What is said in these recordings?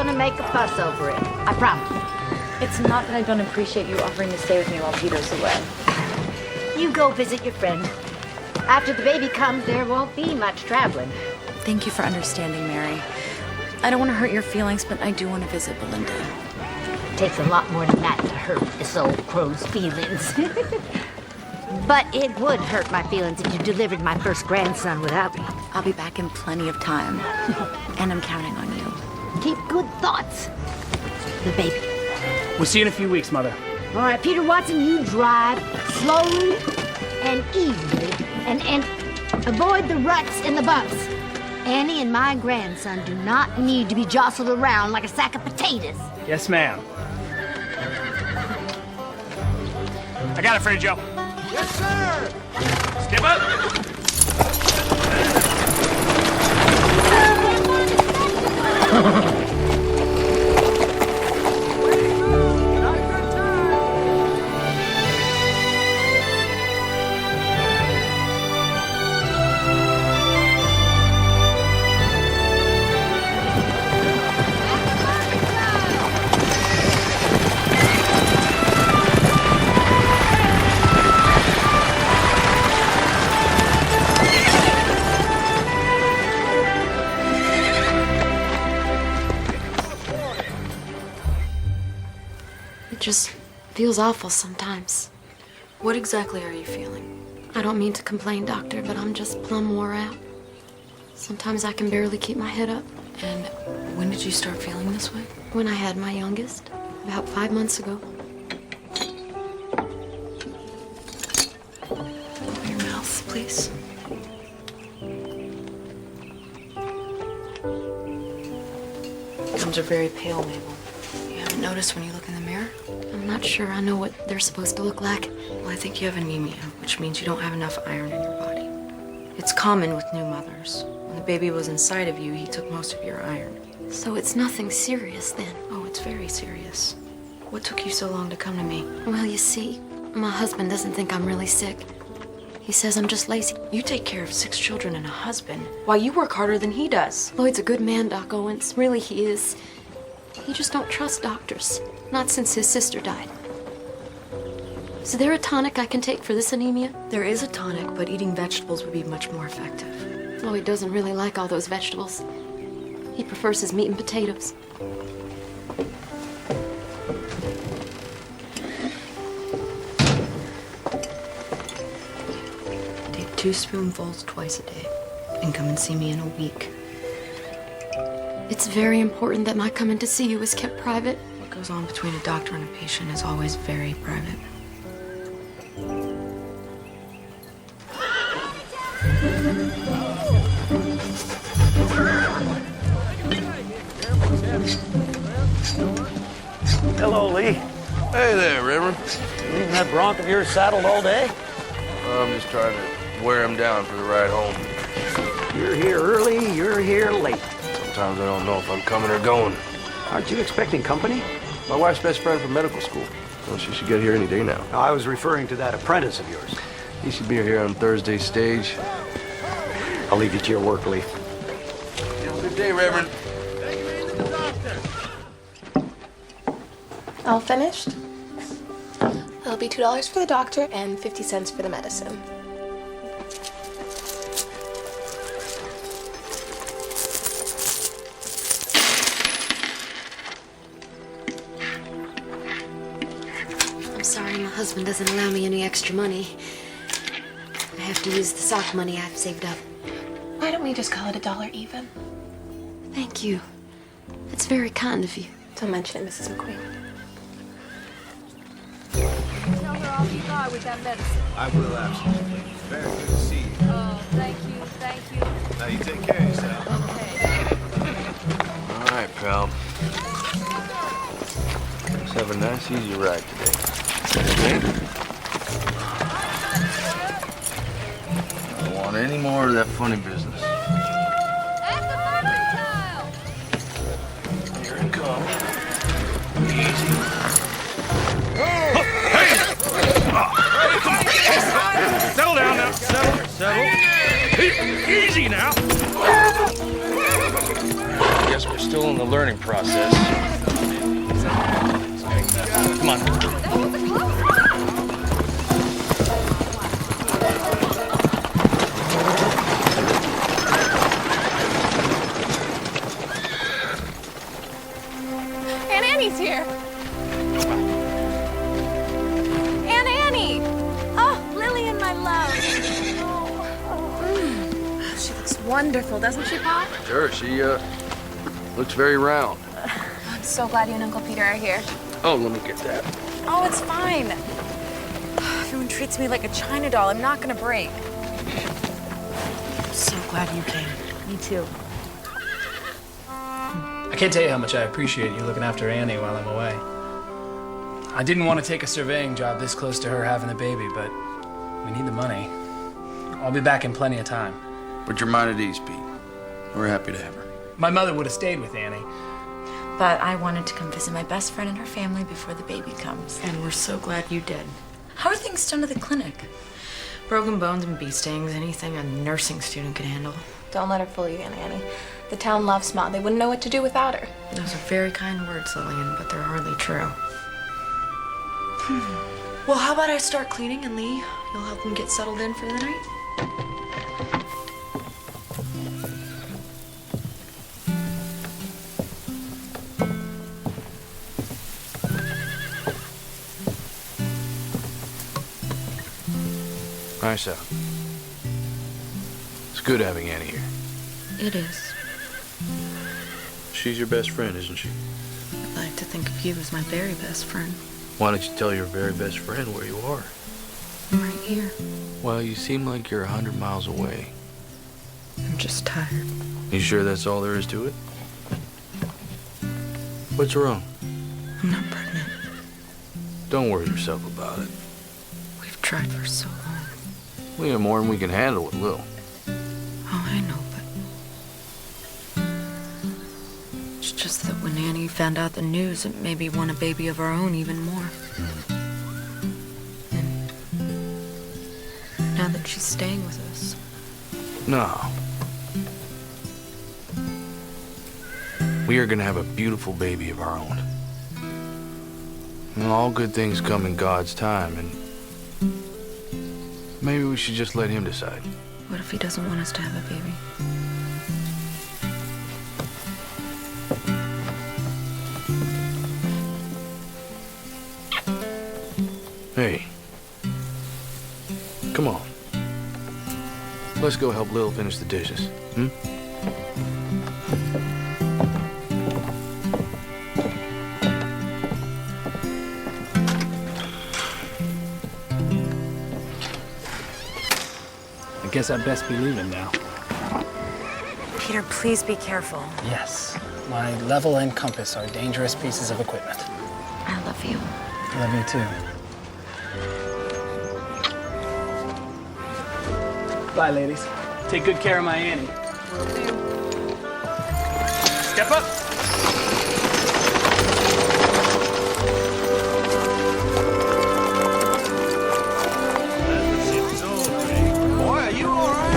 gonna make a fuss over it. I promise. It's not that I don't appreciate you offering to stay with me while Peter's away. You go visit your friend. After the baby comes, there won't be much traveling. Thank you for understanding, Mary. I don't want to hurt your feelings, but I do want to visit Belinda. It takes a lot more than that to hurt this old crow's feelings. But it would hurt my feelings if you delivered my first grandson without me. I'll be back in plenty of time, and I'm counting on you. Keep good thoughts. The baby. We'll see you in a few weeks, Mother. All right, Peter Watson, you drive slowly and easily and avoid the ruts and the bumps. Annie and my grandson do not need to be jostled around like a sack of potatoes. Yes, ma'am. I got it for you, Joe. Yes, sir! Step up! It just feels awful sometimes. What exactly are you feeling? I don't mean to complain, Doctor, but I'm just plumb wore out. Sometimes I can barely keep my head up. And when did you start feeling this way? When I had my youngest, about 5 months ago. Open your mouth, please. Gums are very pale, Mabel. You haven't noticed when you look in the mirror? I'm not sure I know what they're supposed to look like. Well, I think you have anemia, which means you don't have enough iron in your body. It's common with new mothers. When the baby was inside of you, he took most of your iron. So it's nothing serious then? Oh, it's very serious. What took you so long to come to me? Well, you see, my husband doesn't think I'm really sick. He says I'm just lazy. You take care of 6 children and a husband, while you work harder than he does. Lloyd's a good man, Doc Owens. Really, he is. He just don't trust doctors. Not since his sister died. Is there a tonic I can take for this anemia? There is a tonic, but eating vegetables would be much more effective. Lloyd doesn't really like all those vegetables. He prefers his meat and potatoes. Take 2 spoonfuls twice a day, and come and see me in a week. It's very important that my coming to see you is kept private. What goes on between a doctor and a patient is always very private. Hello, Lee. Hey there, Reverend. Leaving that bronc of yours saddled all day? I'm just trying to wear him down for the ride home. You're here early, you're here late. Sometimes I don't know if I'm coming or going. Aren't you expecting company? My wife's best friend from medical school. Well, she should get here any day now. No, I was referring to that apprentice of yours. He should be here on Thursday's stage. I'll leave you to your work, Lee. Have a good day, Reverend. All finished? That'll be $2 for the doctor and 50 cents for the medicine. I'm sorry, my husband doesn't allow me any extra money. I have to use the sock money I've saved up. Why don't we just call it $1 even? Thank you. It's very kind of you. Don't mention it, Mrs. McQueen. Tell her I'll be by with that medicine. I will, absolutely. Very good to see you. Oh, thank you, thank you. Now you take care of yourself. All right, pal. Let's have a nice, easy ride today. Okay? I don't want any more of that funny business. At the mercantile! Here it comes. Easy. Settle down now. Settle. Easy now. Get guess we're still in the learning process. Come on. Aunt Annie's here. Aunt Annie! Oh, Lily and my love. She looks wonderful, doesn't she, Pop? Sure, she looks very round. I'm so glad you and Uncle Peter are here. Oh, let me get that. Oh, it's fine. Everyone treats me like a China doll. I'm not gonna break. I'm so glad you came. Me too. I can't tell you how much I appreciate you looking after Annie while I'm away. I didn't want to take a surveying job this close to her having a baby, but we need the money. I'll be back in plenty of time. Put your mind at ease, Pete. We're happy to have her. My mother would have stayed with Annie. But I wanted to come visit my best friend and her family before the baby comes. And we're so glad you did. How are things done at the clinic? Broken bones and bee stings, anything a nursing student could handle. Don't let her fool you, Aunt Annie. The town loves Ma. They wouldn't know what to do without her. Those are very kind words, Lillian, but they're hardly true. Well, how about I start cleaning and Lee, you'll help them get settled in for the night? Nice out. It's good having Annie here. It is. She's your best friend, isn't she? I'd like to think of you as my very best friend. Why don't you tell your very best friend where you are? I'm right here. Well, you seem like you're 100 miles away. I'm just tired. You sure that's all there is to it? What's wrong? I'm not pregnant. Don't worry yourself about it. We've tried for so long. We have more than we can handle with Lil. Oh, I know, but it's just that when Annie found out the news, it made me want a baby of our own even more. And now that she's staying with us, No. We are gonna have a beautiful baby of our own. And all good things come in God's time, and maybe we should just let him decide. what if he doesn't want us to have a baby? Hey. Come on. Let's go help Lil finish the dishes. I guess I'd best be leaving now. Peter, please be careful. Yes, my level and compass are dangerous pieces of equipment. I love you. I love you too. Bye, ladies. Take good care of my Annie. Step up. Boy, are you all right?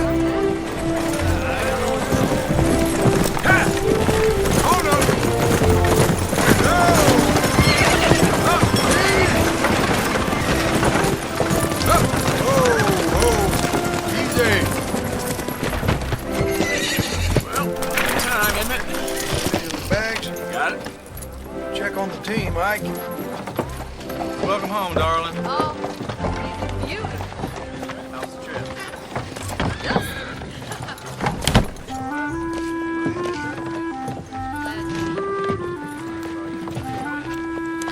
Oh, no. Easy. Well, time, isn't it? Bags. Got it. Check on the team, Ike. Welcome home, darling. Oh, beautiful. How's the trip?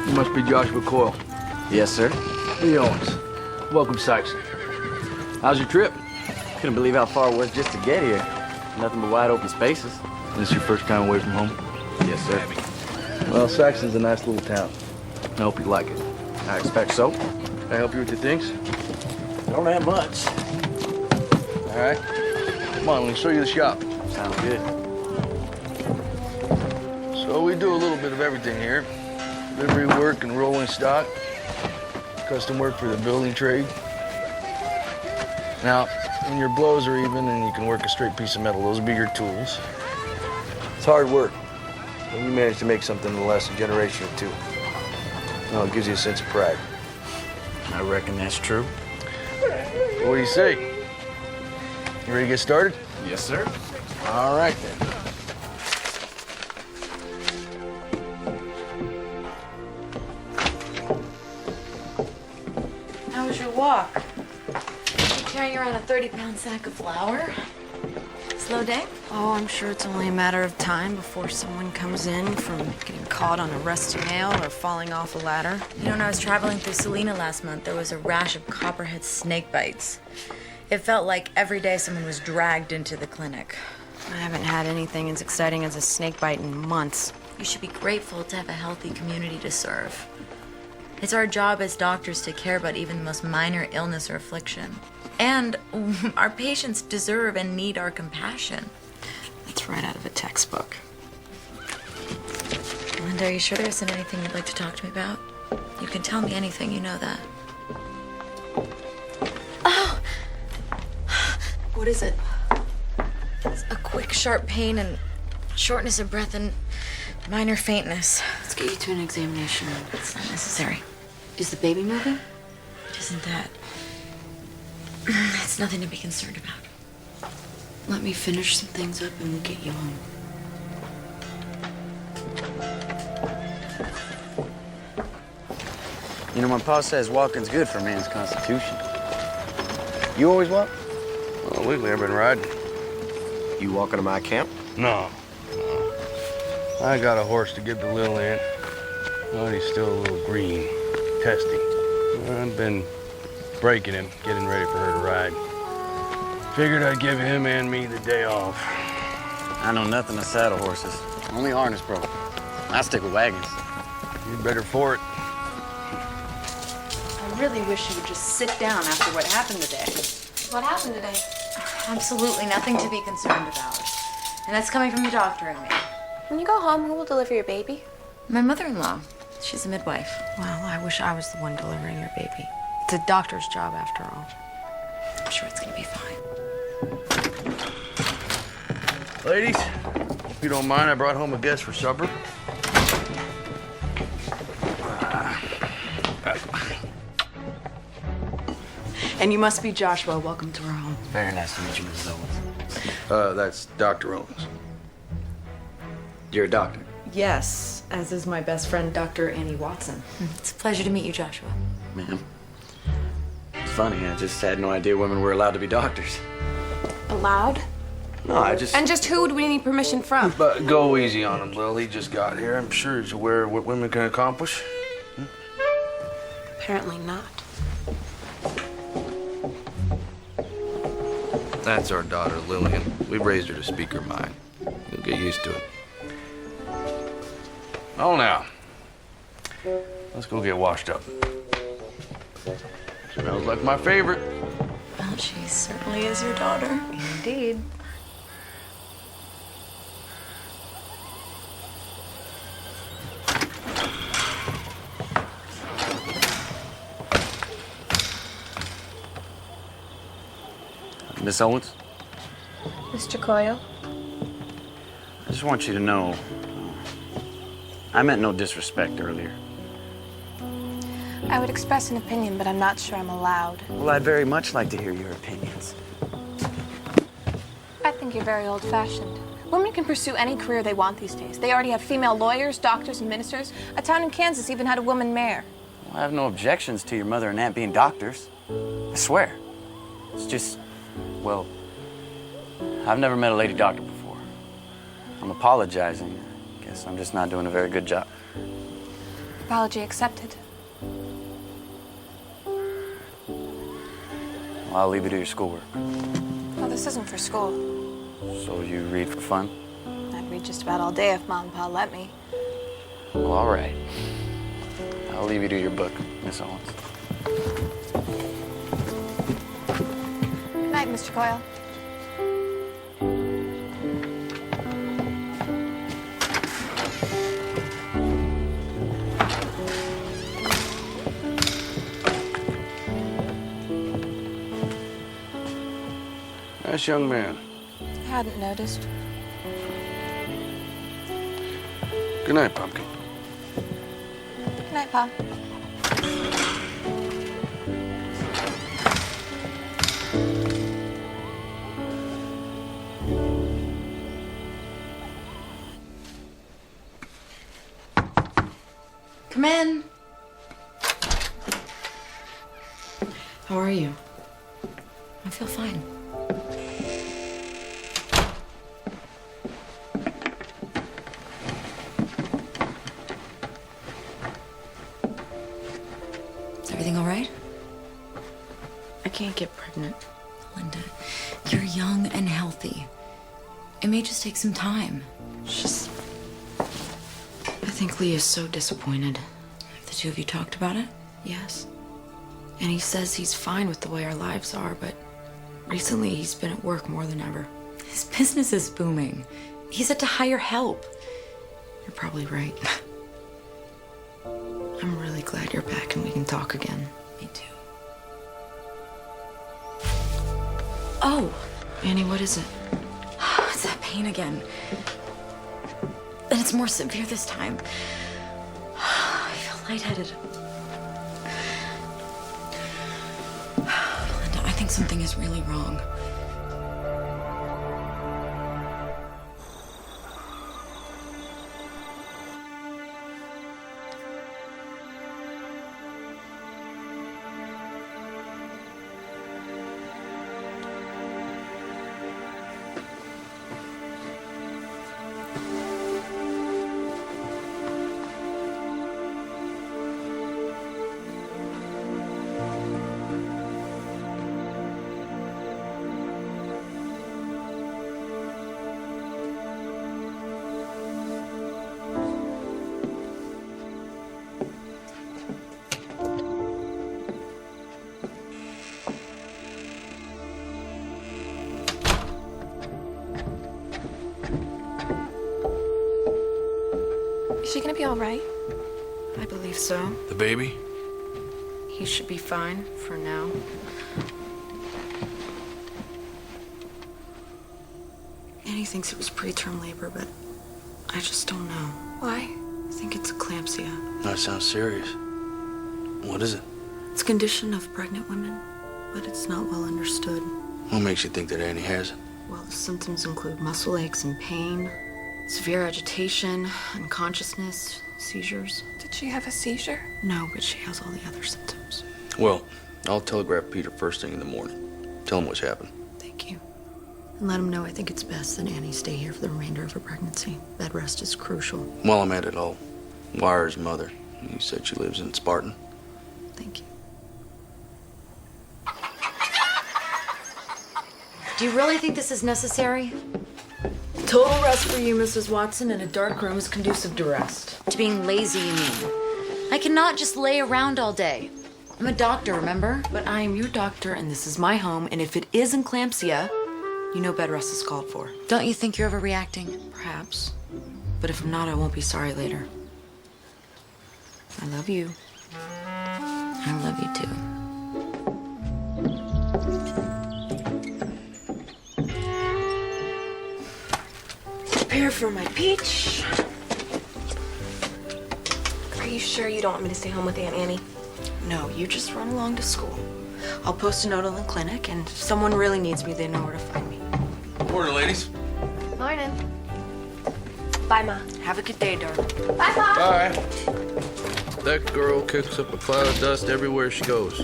You must be Joshua Coyle. Yes, sir. Lee Owens. Welcome, Sykes. How's your trip? Couldn't believe how far it was just to get here. Nothing but wide open spaces. This your first time away from home? Yes, sir. Well, Saxon's a nice little town. I hope you like it. I expect so. Can I help you with your things? Don't have much. All right. Come on, let me show you the shop. Sounds good. So we do a little bit of everything here. Delivery work and rolling stock. Custom work for the building trade. Now, when your blows are even and you can work a straight piece of metal, those will be your tools. It's hard work. when you manage to make something in less than a generation or two. Well, it gives you a sense of pride. I reckon that's true. What do you say? You ready to get started? Yes, sir. All right, then. How was your walk? You carrying around a 30-pound sack of flour? Slow day? Oh, I'm sure it's only a matter of time before someone comes in from getting caught on a rusty nail or falling off a ladder. You know, when I was traveling through Salina last month, there was a rash of copperhead snake bites. It felt like every day someone was dragged into the clinic. I haven't had anything as exciting as a snake bite in months. You should be grateful to have a healthy community to serve. It's our job as doctors to care about even the most minor illness or affliction. And our patients deserve and need our compassion. That's right out of a textbook. Linda, are you sure there isn't anything you'd like to talk to me about? You can tell me anything, you know that. Oh! What is it? It's a quick, sharp pain and shortness of breath and minor faintness. Let's get you to an examination. It's not necessary. Is the baby moving? It isn't that. It's nothing to be concerned about. Let me finish some things up and we'll get you home. You know, my pa says walking's good for a man's constitution. You always walk? Well, lately I've been riding. You walking to my camp? No. I got a horse to give to Lillian. But he's still a little green, testy. I've been breaking him, getting ready for her to ride. Figured I'd give him and me the day off. I know nothing of saddle horses. Only harness broke. I stick with wagons. You're better for it. I really wish you would just sit down after what happened today. What happened today? Absolutely nothing to be concerned about. And that's coming from the doctor and me. When you go home, who will deliver your baby? My mother-in-law. She's a midwife. Well, I wish I was the one delivering your baby. It's a doctor's job after all. I'm sure it's gonna be fine. Ladies, if you don't mind, I brought home a guest for supper. And you must be Joshua. Welcome to our home. Very nice to meet you, Mrs. Owens. That's Dr. Owens. You're a doctor? Yes, as is my best friend, Dr. Annie Watson. It's a pleasure to meet you, Joshua. Ma'am. It's funny, I just had no idea women were allowed to be doctors. Allowed? No, I just... And just who would we need permission from? But go easy on him, Lil. He just got here. I'm sure he's aware of what women can accomplish. Apparently not. That's our daughter, Lillian. We raised her to speak her mind. You'll get used to it. Oh, now. Let's go get washed up. Smells like my favorite. Well, she certainly is your daughter. Indeed. Miss Owens? Mr. Coyle? I just want you to know, I meant no disrespect earlier. I would express an opinion, but I'm not sure I'm allowed. Well, I'd very much like to hear your opinions. I think you're very old-fashioned. Women can pursue any career they want these days. They already have female lawyers, doctors, and ministers. A town in Kansas even had a woman mayor. Well, I have no objections to your mother and aunt being doctors. I swear. It's just, well, I've never met a lady doctor before. I'm apologizing. I guess I'm just not doing a very good job. Apology accepted. Well, I'll leave you to your schoolwork. Well, this isn't for school. So you read for fun? I'd read just about all day if Mom and Pa let me. Well, all right. I'll leave you to your book, Miss Owens. Good night, Mr. Coyle. Nice young man. I hadn't noticed. Good night, Pumpkin. Good night, Pa. Come in. How are you? I feel fine. Is everything all right? I can't get pregnant. Linda, you're young and healthy. It may just take some time. It's just... I think Lee is so disappointed. Have the two of you talked about it? Yes. And he says he's fine with the way our lives are, but recently he's been at work more than ever. His business is booming. He's had to hire help. You're probably right. I'm really glad you're back and we can talk again. Me too. Oh! Annie, what is it? It's that pain again. And it's more severe this time. I feel lightheaded. Linda, I think something is really wrong. Is she gonna be all right? I believe so. The baby? He should be fine for now. Annie thinks it was preterm labor, but I just don't know. Why? I think it's eclampsia. That sounds serious. What is it? It's a condition of pregnant women, but it's not well understood. What makes you think that Annie has it? Well, the symptoms include muscle aches and pain, severe agitation, unconsciousness, seizures. Did she have a seizure? No, but she has all the other symptoms. Well, I'll telegraph Peter first thing in the morning. Tell him what's happened. Thank you. And let him know I think it's best that Annie stay here for the remainder of her pregnancy. Bed rest is crucial. While I'm at it, I'll wire his mother. You said she lives in Spartan. Thank you. Do you really think this is necessary? Total rest for you, Mrs. Watson, and a dark room is conducive to rest. To being lazy, you mean? I cannot just lay around all day. I'm a doctor, remember? But I am your doctor, and this is my home, and if it is eclampsia, you know bed rest is called for. Don't you think you're overreacting? Perhaps. But if I'm not, I won't be sorry later. I love you. I love you too. Prepare for my peach. Are you sure you don't want me to stay home with Aunt Annie? No, you just run along to school. I'll post a note on the clinic, and if someone really needs me, they know where to find me. Morning, ladies. Morning. Bye, Ma. Have a good day, darling. Bye, Pa. Bye. That girl kicks up a cloud of dust everywhere she goes.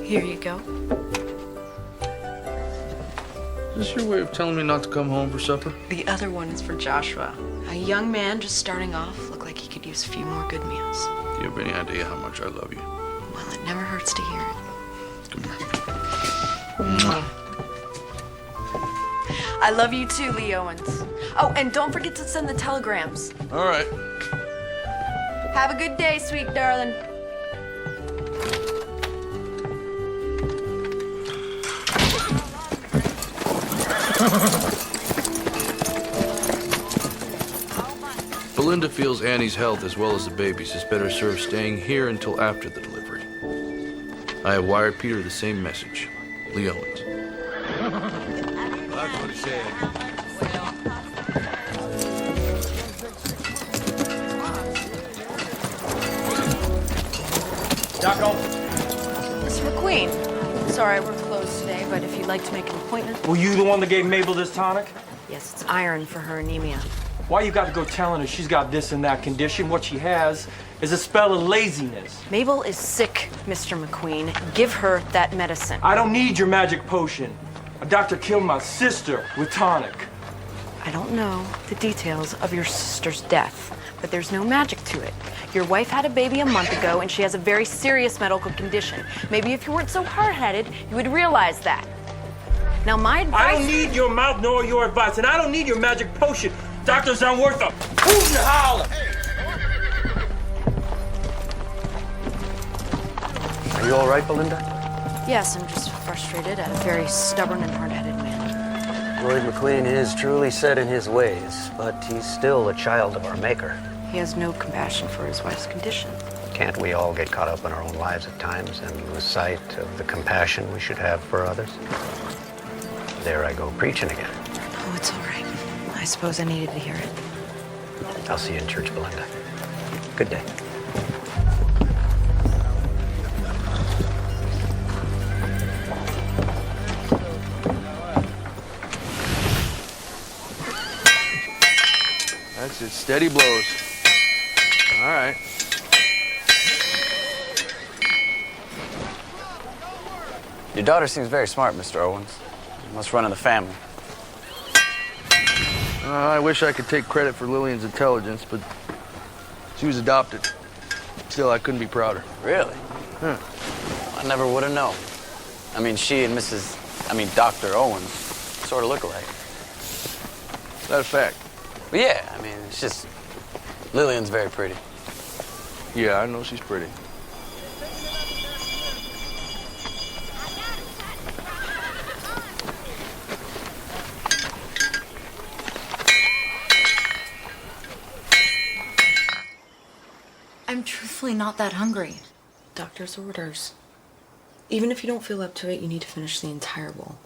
Here you go. Is this your way of telling me not to come home for supper? The other one is for Joshua. A young man just starting off, looked like he could use a few more good meals. Do you have any idea how much I love you? Well, it never hurts to hear it. Come here. Mwah. I love you too, Lee Owens. Oh, and don't forget to send the telegrams. All right. Have a good day, sweet darling. Belinda feels Annie's health as well as the baby's is better served staying here until after the delivery. I have wired Peter the same message. Lee Owens. That's what he said. sorry we're closed today, but if you'd like to make an appointment. Were you the one that gave Mabel this tonic? Yes, it's iron for her anemia. Why you got to go telling her she's got this and that condition? What she has is a spell of laziness. Mabel is sick, Mr. McQueen. Give her that medicine. I don't need your magic potion. A doctor killed my sister with tonic. I don't know the details of your sister's death, but there's no magic to it. Your wife had a baby a month ago, and she has a very serious medical condition. Maybe if you weren't so hard-headed, you would realize that. Now, my advice... I don't need your mouth nor your advice, and I don't need your magic potion. Doctors aren't worth a hoot and holler. Are you all right, Belinda? Yes, I'm just frustrated at a very stubborn and hard-headed man. Lloyd McQueen is truly set in his ways, but he's still a child of our Maker. He has no compassion for his wife's condition. Can't we all get caught up in our own lives at times and lose sight of the compassion we should have for others? There I go preaching again. Oh, it's all right. I suppose I needed to hear it. I'll see you in church, Belinda. Good day. That's it, steady blows. All right. Your daughter seems very smart, Mr. Owens. You must run in the family. I wish I could take credit for Lillian's intelligence, but she was adopted. Still, I couldn't be prouder. Really? Huh. I never would have known. I mean, she and Dr. Owens sort of look alike. Is that a fact? But yeah, I mean, it's just, Lillian's very pretty. Yeah, I know she's pretty. I'm truthfully not that hungry. Doctor's orders. Even if you don't feel up to it, you need to finish the entire bowl.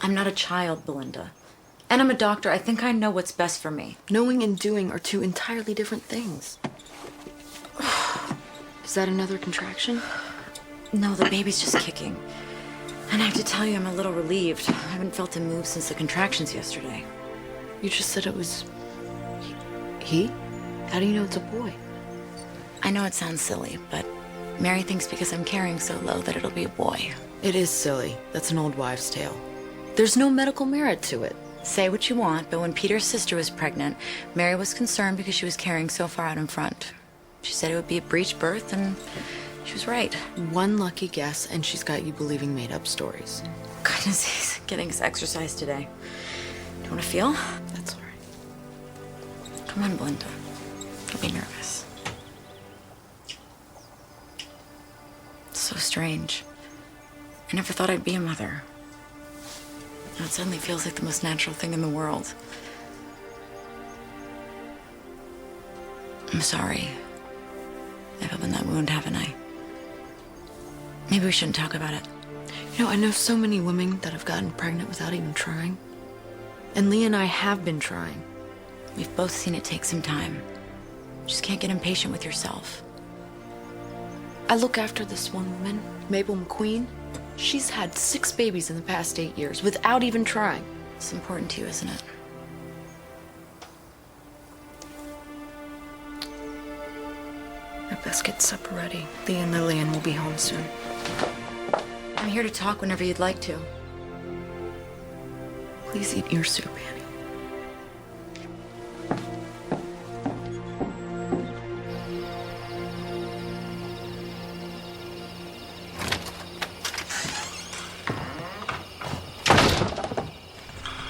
I'm not a child, Belinda. And I'm a doctor. I think I know what's best for me. Knowing and doing are two entirely different things. Is that another contraction? No, the baby's just kicking. And I have to tell you, I'm a little relieved. I haven't felt him move since the contractions yesterday. You just said it was... he? How do you know it's a boy? I know it sounds silly, but Mary thinks because I'm carrying so low that it'll be a boy. It is silly. That's an old wives' tale. There's no medical merit to it. Say what you want, but when Peter's sister was pregnant, Mary was concerned because she was carrying so far out in front. She said it would be a breech birth, and she was right. One lucky guess, and she's got you believing made-up stories. Goodness, he's getting his exercise today. Do you want to feel? That's all right. Come on, Belinda. Don't be nervous. It's so strange. I never thought I'd be a mother. Now it suddenly feels like the most natural thing in the world. I'm sorry. I've opened that wound, haven't I? Maybe we shouldn't talk about it. You know, I know so many women that have gotten pregnant without even trying. And Lee and I have been trying. We've both seen it take some time. You just can't get impatient with yourself. I look after this one woman, Mabel McQueen. She's had 6 babies in the past 8 years without even trying. It's important to you, isn't it? I best get supper ready. Lee and Lillian will be home soon. I'm here to talk whenever you'd like to. Please eat your soup, Annie.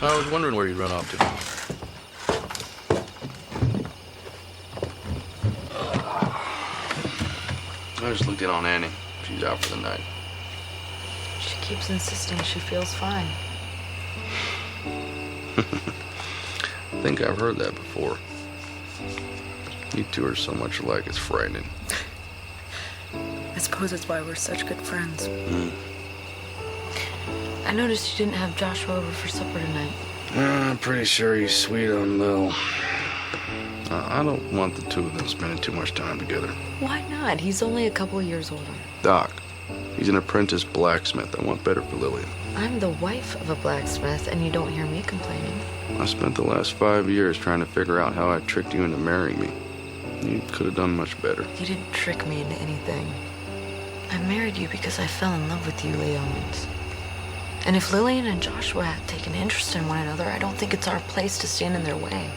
I was wondering where you'd run off to. I just looked in on Annie. She's out for the night. She keeps insisting she feels fine. I think I've heard that before. You two are so much alike, it's frightening. I suppose it's why we're such good friends. Mm. I noticed you didn't have Joshua over for supper tonight. I'm pretty sure he's sweet on Lil. I don't want the two of them spending too much time together. Why not? He's only a couple years older. Doc, He's an apprentice blacksmith. I want better for Lillian. I'm the wife of a blacksmith, and you don't hear me complaining. I spent the last 5 years trying to figure out how I tricked you into marrying me. You could have done much better. You didn't trick me into anything. I married you because I fell in love with you, Lee Owens. And if Lillian and Joshua have taken interest in one another, I don't think it's our place to stand in their way.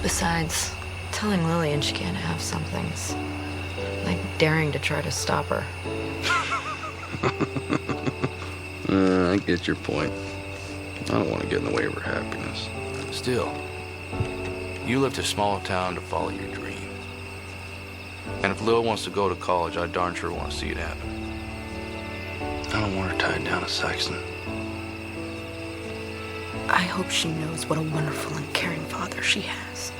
Besides, telling Lillian she can't have something's like daring to try to stop her. I get your point. I don't want to get in the way of her happiness. Still, you left a small town to follow your dream. And if Lil wants to go to college, I darn sure want to see it happen. I don't want her tied down to Saxon. I hope she knows what a wonderful and caring father she has.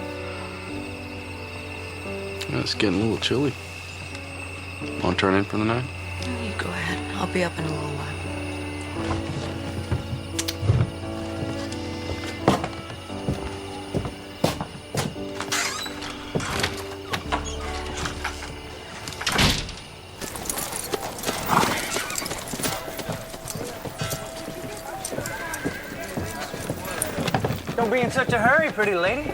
It's getting a little chilly. Want to turn in for the night? You go ahead. I'll be up in a little while. Don't be in such a hurry, pretty lady.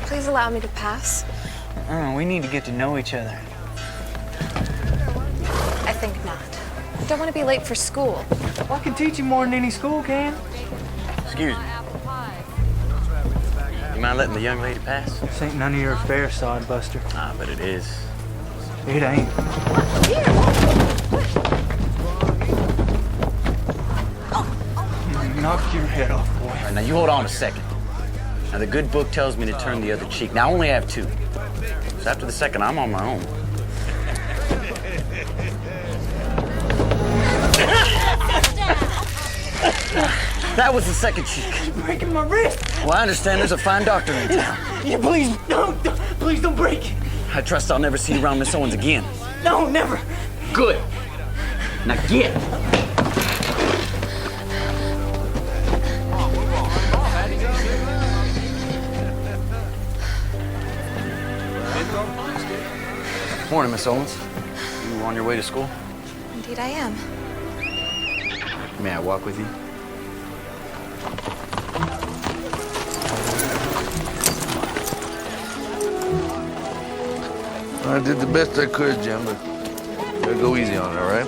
Please allow me to pass. Oh, we need to get to know each other. I think not. I don't want to be late for school. Well, I can teach you more than any school can. Excuse me. You mind letting the young lady pass? This ain't none of your affair, sodbuster. Ah, but it is. It ain't. Knock your head off, boy. All right, now you hold on a second. Now the good book tells me to turn the other cheek. Now I only have 2. So after the second, I'm on my own. That was the second cheek. You're breaking my wrist. Well, I understand there's a fine doctor in town. Yeah, please don't break it. I trust I'll never see you around Miss Owens again. No, never. Good. Now get. Morning, Miss Owens. You on your way to school? Indeed I am. May I walk with you? I did the best I could, Jim, but you gotta go easy on it, all right?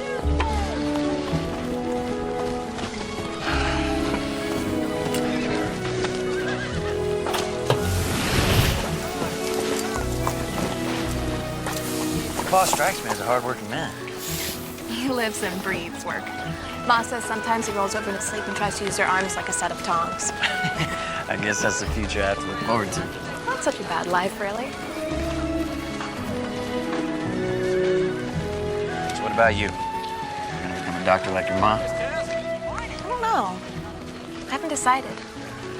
Boss strikes me as a hard-working man. He lives and breathes work. Ma says sometimes he rolls over in his sleep and tries to use their arms like a set of tongs. I guess that's the future I have to look forward to. Not such a bad life, really. So what about you? You gonna become a doctor like your mom? I don't know. I haven't decided.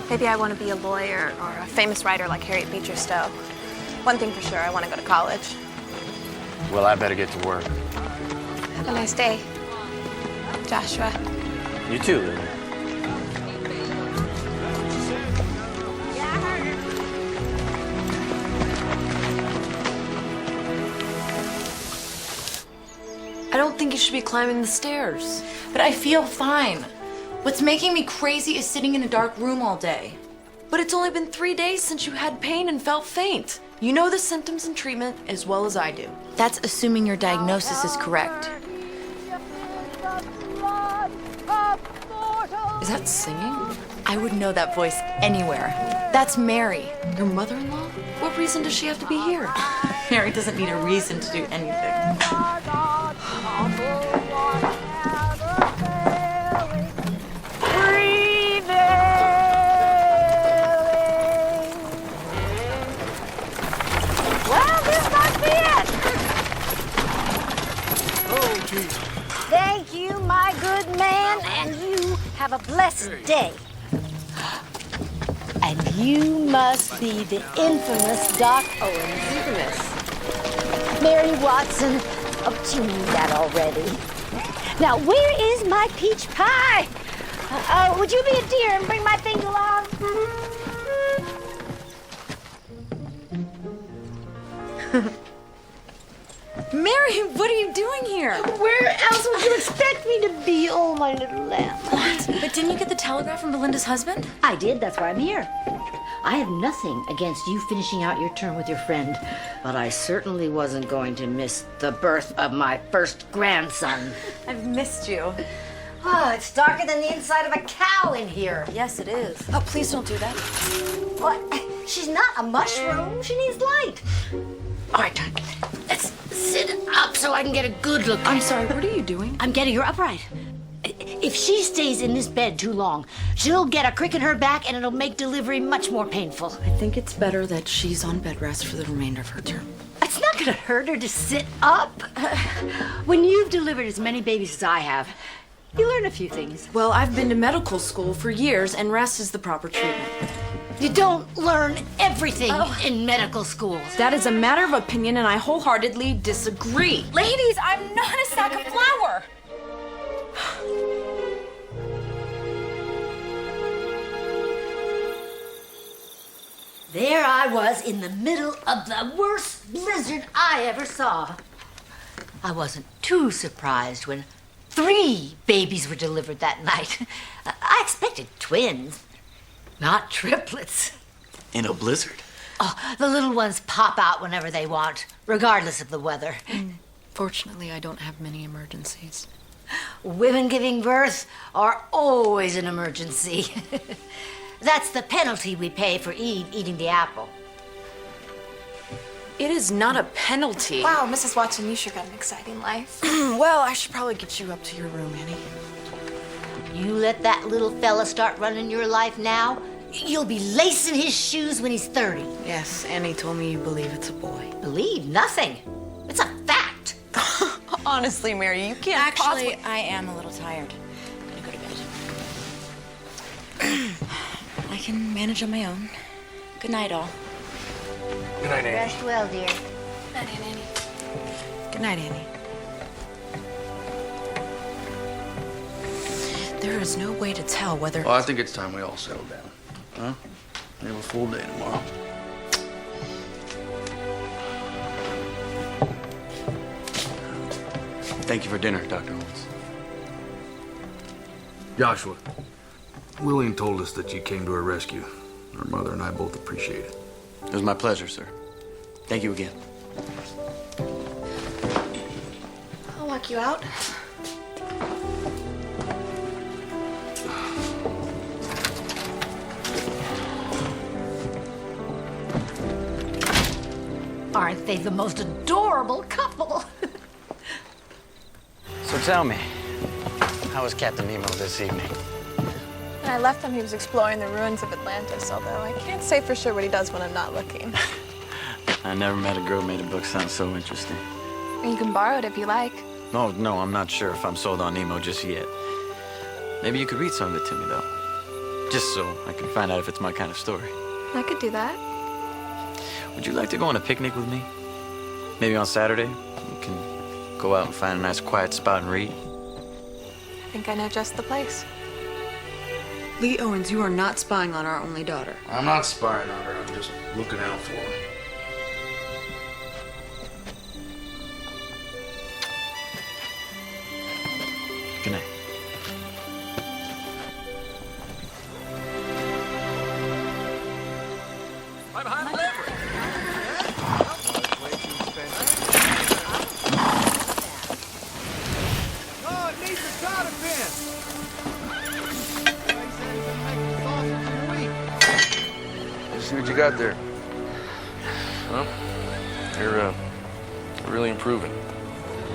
Maybe I want to be a lawyer or a famous writer like Harriet Beecher Stowe. One thing for sure, I want to go to college. Well, I better get to work. Have a nice day, Joshua. You too, Lily. I don't think you should be climbing the stairs. But I feel fine. What's making me crazy is sitting in a dark room all day. But it's only been 3 days since you had pain and felt faint. You know the symptoms and treatment as well as I do. That's assuming your diagnosis is correct. Is that singing? I would know that voice anywhere. That's Mary, your mother-in-law? What reason does she have to be here? Mary doesn't need a reason to do anything. Thank you, my good man, and you have a blessed day. And you must be the infamous Doc Owens. Infamous? Mary Watson. Oh, you knew that already. Now, where is my peach pie? Would you be a dear and bring my things along? Mary, what are you doing here? Where else would you expect me to be? Oh, my little lamb. But didn't you get the telegram from Belinda's husband? I did. That's why I'm here. I have nothing against you finishing out your term with your friend, but I certainly wasn't going to miss the birth of my first grandson. I've missed you. Oh, it's darker than the inside of a cow in here. Yes, it is. Oh, please don't do that. What? She's not a mushroom. She needs light. All right, let's sit up so I can get a good look. I'm sorry, what are you doing? I'm getting her upright. If she stays in this bed too long, she'll get a crick in her back and it'll make delivery much more painful. I think it's better that she's on bed rest for the remainder of her term. It's not gonna hurt her to sit up. When you've delivered as many babies as I have, you learn a few things. Well, I've been to medical school for years, and rest is the proper treatment. You don't learn everything in medical school. That is a matter of opinion, and I wholeheartedly disagree. Ladies, I'm not a sack of flour. There I was in the middle of the worst blizzard I ever saw. I wasn't too surprised when 3 babies were delivered that night. I expected twins, not triplets. In a blizzard? Oh, the little ones pop out whenever they want, regardless of the weather. Fortunately, I don't have many emergencies. Women giving birth are always an emergency. That's the penalty we pay for Eve eating the apple. It is not a penalty. Wow, Mrs. Watson, you sure got an exciting life. Well, I should probably get you up to your room, Annie. You let that little fella start running your life now, you'll be lacing his shoes when he's 30. Yes, Annie told me you believe it's a boy. Believe nothing. It's a fact. Honestly, Mary, you can't Actually, I am a little tired. I'm gonna go to bed. I can manage on my own. Good night, all. Good night, Annie. Rest well, dear. Night, Annie. Good night, Annie. There is no way to tell whether... Well, I think it's time we all settle down. Huh? We have a full day tomorrow. Thank you for dinner, Dr. Holmes. Joshua, Lillian told us that you came to her rescue. Her mother and I both appreciate it. It was my pleasure, sir. Thank you again. I'll walk you out. Aren't they the most adorable couple? So tell me, how was Captain Nemo this evening? When I left him, he was exploring the ruins of Atlantis, although I can't say for sure what he does when I'm not looking. I never met a girl who made a book sound so interesting. You can borrow it if you like. No, I'm not sure if I'm sold on Nemo just yet. Maybe you could read some of it to me, though. Just so I can find out if it's my kind of story. I could do that. Would you like to go on a picnic with me? Maybe on Saturday? We can go out and find a nice quiet spot and read. I think I know just the place. Lee Owens, you are not spying on our only daughter. I'm not spying on her. I'm just looking out for her. Good night. Right behind the lever. Oh, it needs a cotter pin. Let's see what you got there. Well, you're really improving.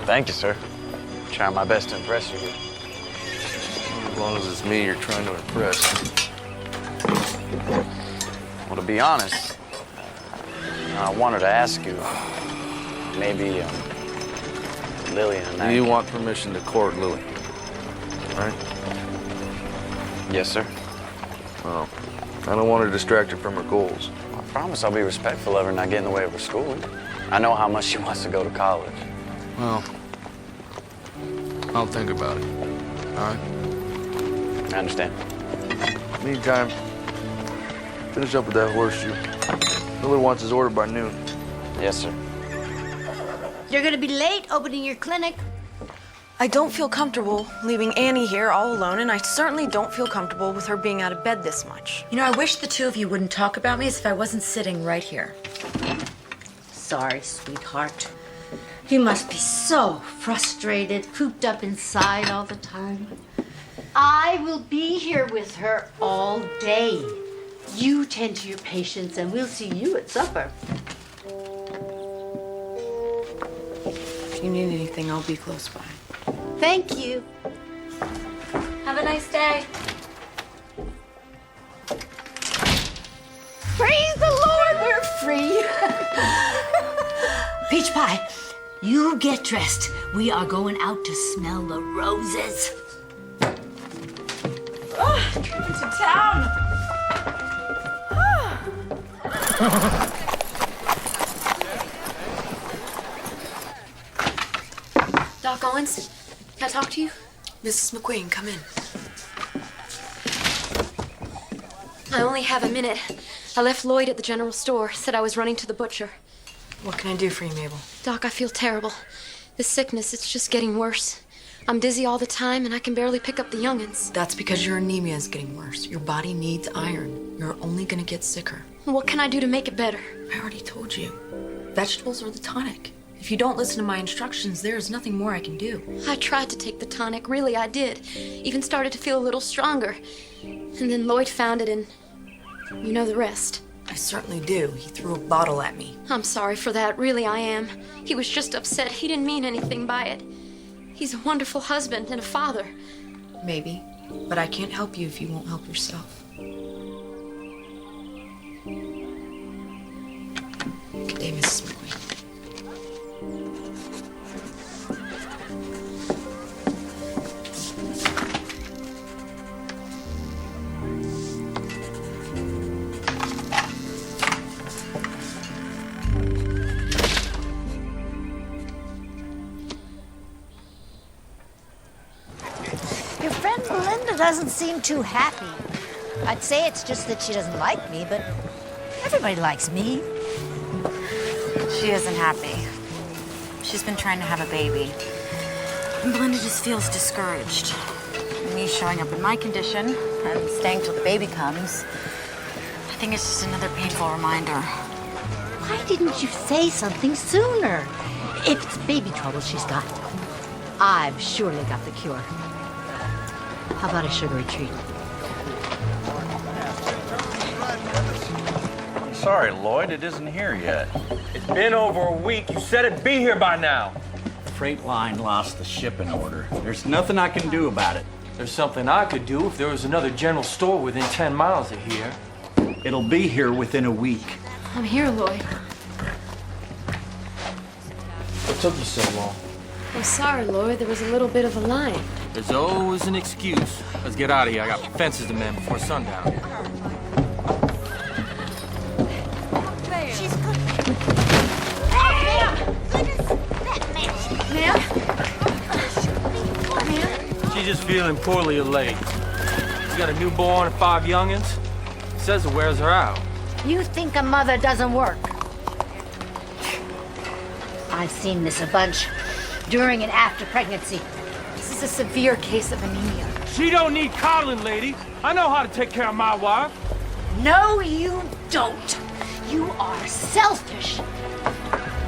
Thank you, sir. Trying my best to impress you. As long as it's me you're trying to impress. Well, to be honest, I wanted to ask you, maybe Lillian and I... You want permission to court Lily, right? Yes, sir. Well, I don't want to distract her from her goals. I promise I'll be respectful of her and not get in the way of her schooling. I know how much she wants to go to college. Well, I'll think about it, all right? I understand. Meantime, finish up with that horseshoe. Miller wants his order by noon. Yes, sir. You're gonna be late opening your clinic. I don't feel comfortable leaving Annie here all alone, and I certainly don't feel comfortable with her being out of bed this much. You know, I wish the two of you wouldn't talk about me as if I wasn't sitting right here. Sorry, sweetheart. You must be so frustrated, cooped up inside all the time. I will be here with her all day. You tend to your patients, and we'll see you at supper. If you need anything, I'll be close by. Thank you. Have a nice day. Praise the Lord, we're free. Peach pie, you get dressed. We are going out to smell the roses. Oh, coming to town. Doc Owens, can I talk to you? Mrs. McQueen, come in. I only have a minute. I left Lloyd at the general store, said I was running to the butcher. What can I do for you, Mabel? Doc, I feel terrible. This sickness, it's just getting worse. I'm dizzy all the time, and I can barely pick up the young'uns. That's because your anemia is getting worse. Your body needs iron. You're only gonna get sicker. What can I do to make it better? I already told you. Vegetables are the tonic. If you don't listen to my instructions, there is nothing more I can do. I tried to take the tonic, really I did. Even started to feel a little stronger. And then Lloyd found it, and you know the rest. I certainly do. He threw a bottle at me. I'm sorry for that, really I am. He was just upset. He didn't mean anything by it. He's a wonderful husband and a father. Maybe, but I can't help you if you won't help yourself. Good day, Mrs. McQueen. Your friend Melinda doesn't seem too happy. I'd say it's just that she doesn't like me, but everybody likes me. She isn't happy. She's been trying to have a baby. And Belinda just feels discouraged. Me showing up in my condition and staying till the baby comes, I think it's just another painful reminder. Why didn't you say something sooner? If it's baby trouble she's got, I've surely got the cure. How about a sugary treat? Sorry, Lloyd, it isn't here yet. It's been over a week. You said it'd be here by now. Freight line lost the shipping order. There's nothing I can do about it. There's something I could do if there was another general store within 10 miles of here. It'll be here within a week. I'm here, Lloyd. What took you so long? I'm sorry, Lloyd. There was a little bit of a line. There's always an excuse. Let's get out of here. I got fences to mend before sundown. She's cooking. Hey, ma'am! That mess. Ma'am? Ma'am? She's just feeling poorly of late. She's got a newborn and 5 youngins. Says it wears her out. You think a mother doesn't work? I've seen this a bunch during and after pregnancy. This is a severe case of anemia. She don't need coddling, lady. I know how to take care of my wife. No, you don't. You are selfish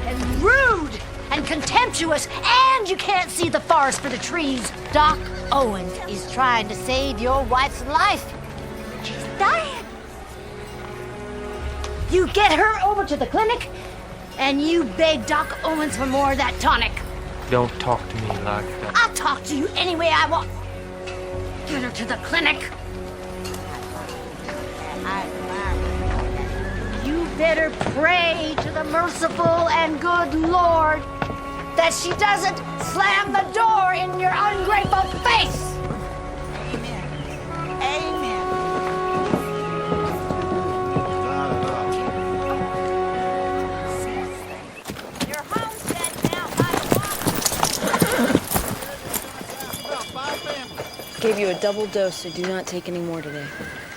and rude and contemptuous, and you can't see the forest for the trees. Doc Owens is trying to save your wife's life. She's dying. You get her over to the clinic, and you beg Doc Owens for more of that tonic. Don't talk to me like that. I'll talk to you any way I want. Get her to the clinic. You better pray to the merciful and good Lord that she doesn't slam the door in your ungrateful face. Amen. Amen. You're homestead now. Gave you a double dose, so do not take any more today.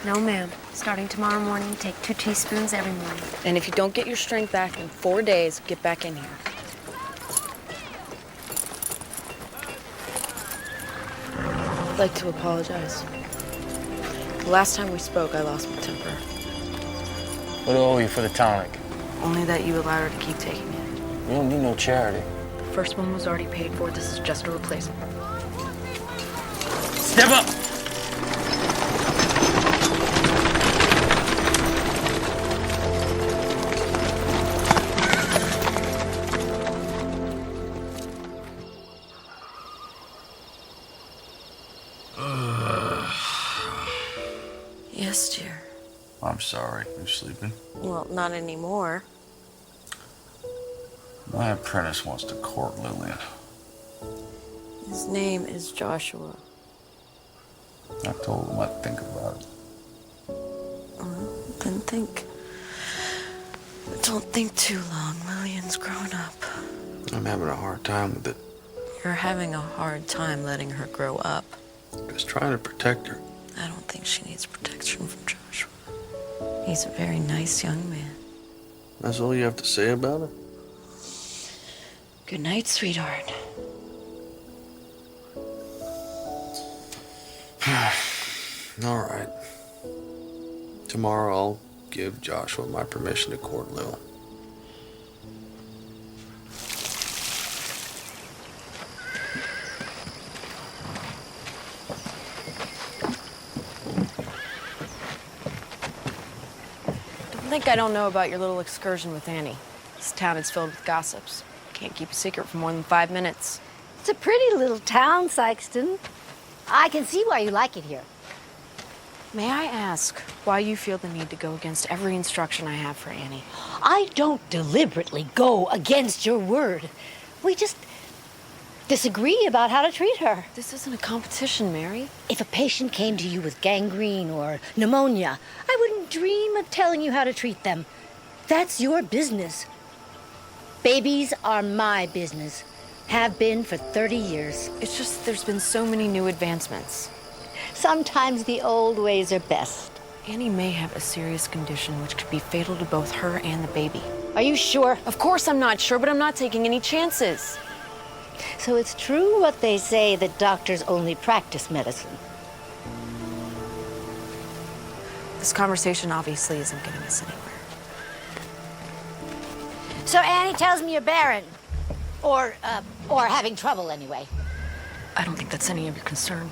No, ma'am. Starting tomorrow morning, take 2 teaspoons every morning. And if you don't get your strength back in 4 days, get back in here. I'd like to apologize. The last time we spoke, I lost my temper. What do I owe you for the tonic? Only that you allowed her to keep taking it. You don't need no charity. The first one was already paid for. This is just a replacement. Step up! Yes, dear. I'm sorry. You sleeping? Well, not anymore. My apprentice wants to court Lillian. His name is Joshua. I told him I'd think about it. Then think. Don't think too long. Lillian's grown up. I'm having a hard time with it. You're having a hard time letting her grow up. Just trying to protect her. I don't think she needs protection from Joshua. He's a very nice young man. That's all you have to say about it? Good night, sweetheart. All right. Tomorrow I'll give Joshua my permission to court Lil. Don't think I don't know about your little excursion with Annie. This town is filled with gossips. Can't keep a secret for more than 5 minutes. It's a pretty little town, Sykeston. I can see why you like it here. May I ask why you feel the need to go against every instruction I have for Annie? I don't deliberately go against your word. We just disagree about how to treat her. This isn't a competition, Mary. If a patient came to you with gangrene or pneumonia, I wouldn't dream of telling you how to treat them. That's your business. Babies are my business. Have been for 30 years. It's just there's been so many new advancements. Sometimes the old ways are best. Annie may have a serious condition which could be fatal to both her and the baby. Are you sure? Of course I'm not sure, but I'm not taking any chances. So it's true what they say that doctors only practice medicine. This conversation obviously isn't getting us anywhere. So Annie tells me you're barren. Or having trouble anyway. I don't think that's any of your concern.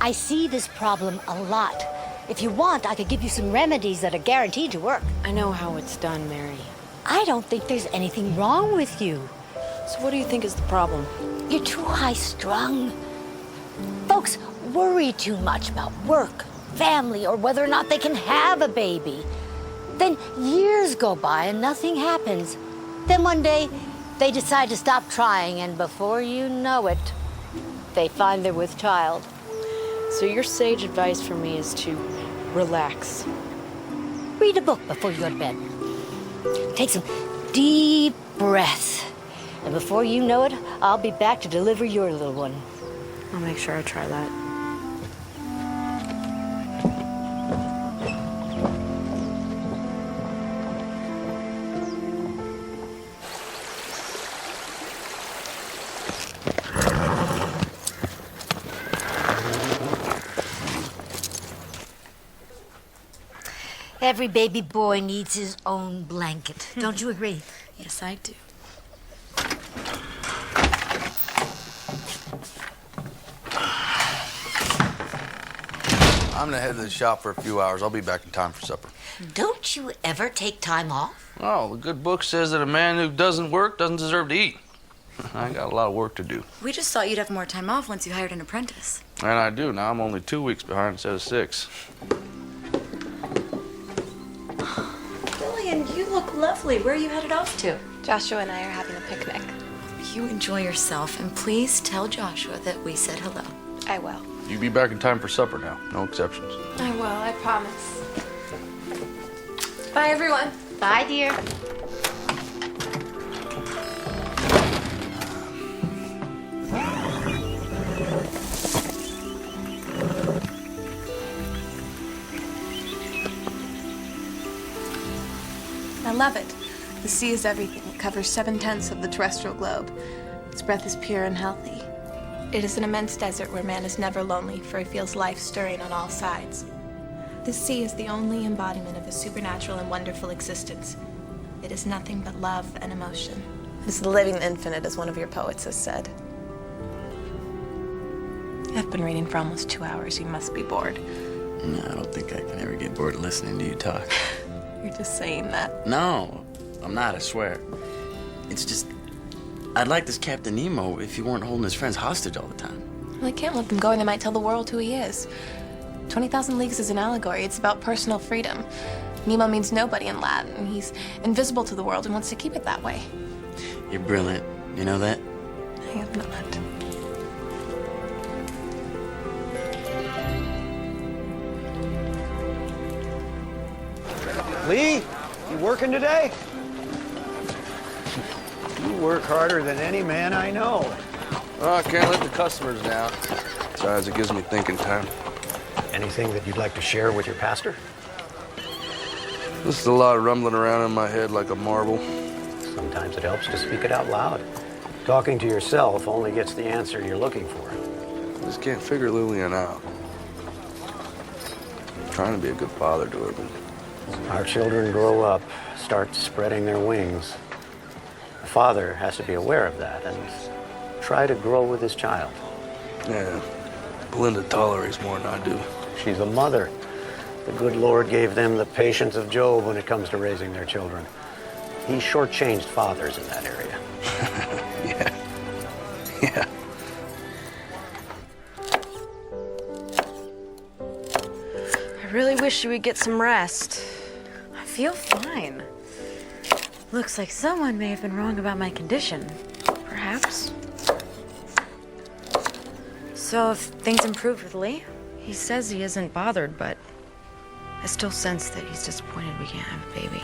I see this problem a lot. If you want, I could give you some remedies that are guaranteed to work. I know how it's done, Mary. I don't think there's anything wrong with you. So what do you think is the problem? You're too high-strung. Folks worry too much about work, family, or whether or not they can have a baby. Then years go by and nothing happens. Then one day, they decide to stop trying, and before you know it, they find they're with child. So your sage advice for me is to relax. Read a book before you go to bed. Take some deep breaths. And before you know it, I'll be back to deliver your little one. I'll make sure I try that. Every baby boy needs his own blanket. Don't you agree? Yes, I do. I'm gonna head to the shop for a few hours. I'll be back in time for supper. Don't you ever take time off? Oh, the good book says that a man who doesn't work doesn't deserve to eat. I got a lot of work to do. We just thought you'd have more time off once you hired an apprentice. And I do. Now I'm only 2 weeks behind instead of 6. Lillian, you look lovely. Where are you headed off to? Joshua and I are having a picnic. You enjoy yourself, and please tell Joshua that we said hello. I will. You be back in time for supper now. No exceptions. I will, I promise. Bye, everyone. Bye, dear. I love it. The sea is everything. It covers 7/10 of the terrestrial globe. Its breath is pure and healthy. It is an immense desert where man is never lonely, for he feels life stirring on all sides. The sea is the only embodiment of a supernatural and wonderful existence. It is nothing but love and emotion. It is the living infinite, as one of your poets has said. I've been reading for almost 2 hours. You must be bored. No, I don't think I can ever get bored of listening to you talk. You're just saying that. No, I'm not, I swear. It's just, I'd like this Captain Nemo if he weren't holding his friends hostage all the time. Well, I can't let them go, and they might tell the world who he is. 20,000 Leagues is an allegory. It's about personal freedom. Nemo means nobody in Latin. He's invisible to the world and wants to keep it that way. You're brilliant. You know that? I am not. Lee, you working today? You work harder than any man I know. Well, I can't let the customers down. Besides, it gives me thinking time. Anything that you'd like to share with your pastor? This is a lot of rumbling around in my head like a marble. Sometimes it helps to speak it out loud. Talking to yourself only gets the answer you're looking for. I just can't figure Lillian out. I'm trying to be a good father to her, but... Our children grow up, start spreading their wings. A father has to be aware of that and try to grow with his child. Yeah, Belinda tolerates more than I do. She's a mother. The good Lord gave them the patience of Job when it comes to raising their children. He shortchanged fathers in that area. Yeah. I really wish you would get some rest. I feel fine. Looks like someone may have been wrong about my condition. Perhaps. So if things improved with Lee? He says he isn't bothered, but I still sense that he's disappointed we can't have a baby.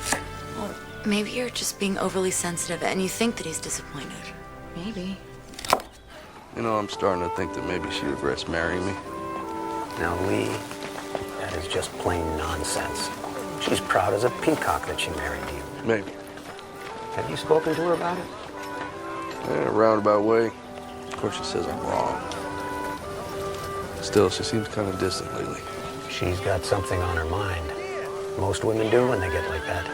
Well, maybe you're just being overly sensitive and you think that he's disappointed. Maybe. You know, I'm starting to think that maybe she regrets marrying me. Now, Lee, that is just plain nonsense. She's proud as a peacock that she married you. Maybe. Have you spoken to her about it? In a roundabout way. Of course, she says I'm wrong. Still, she seems kind of distant lately. She's got something on her mind. Most women do when they get like that.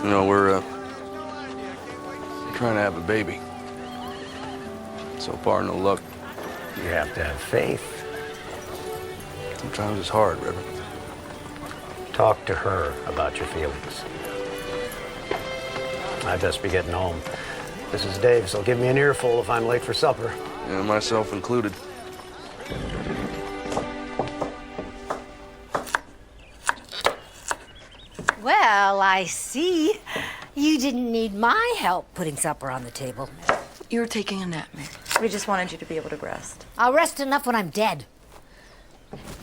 You know, we're trying to have a baby. So far, no luck. You have to have faith. Sometimes it's hard, Reverend. Talk to her about your feelings. I'd best be getting home. This is Dave, so give me an earful if I'm late for supper. Yeah, myself included. Well, I see. You didn't need my help putting supper on the table. You were taking a nap, Meg. We just wanted you to be able to rest. I'll rest enough when I'm dead.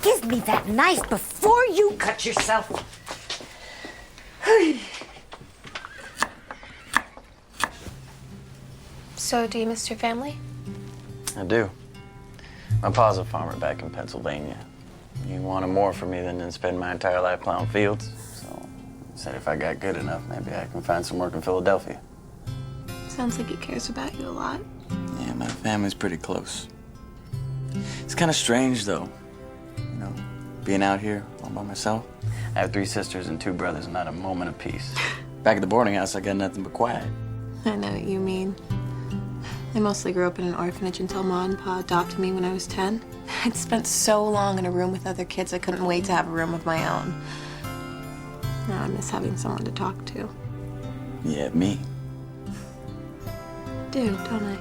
Give me that knife before you cut yourself. So, do you miss your family? I do. My pa's a farmer back in Pennsylvania. He wanted more from me than to spend my entire life plowing fields. So he said if I got good enough, maybe I can find some work in Philadelphia. Sounds like he cares about you a lot. Yeah, my family's pretty close. It's kind of strange, though. You know, being out here all by myself. I have 3 sisters and 2 brothers, not a moment of peace. Back at the boarding house, I got nothing but quiet. I know what you mean. I mostly grew up in an orphanage until Ma and Pa adopted me when I was 10. I'd spent so long in a room with other kids, I couldn't wait to have a room of my own. Now I miss having someone to talk to. Yeah, me. Do, don't I?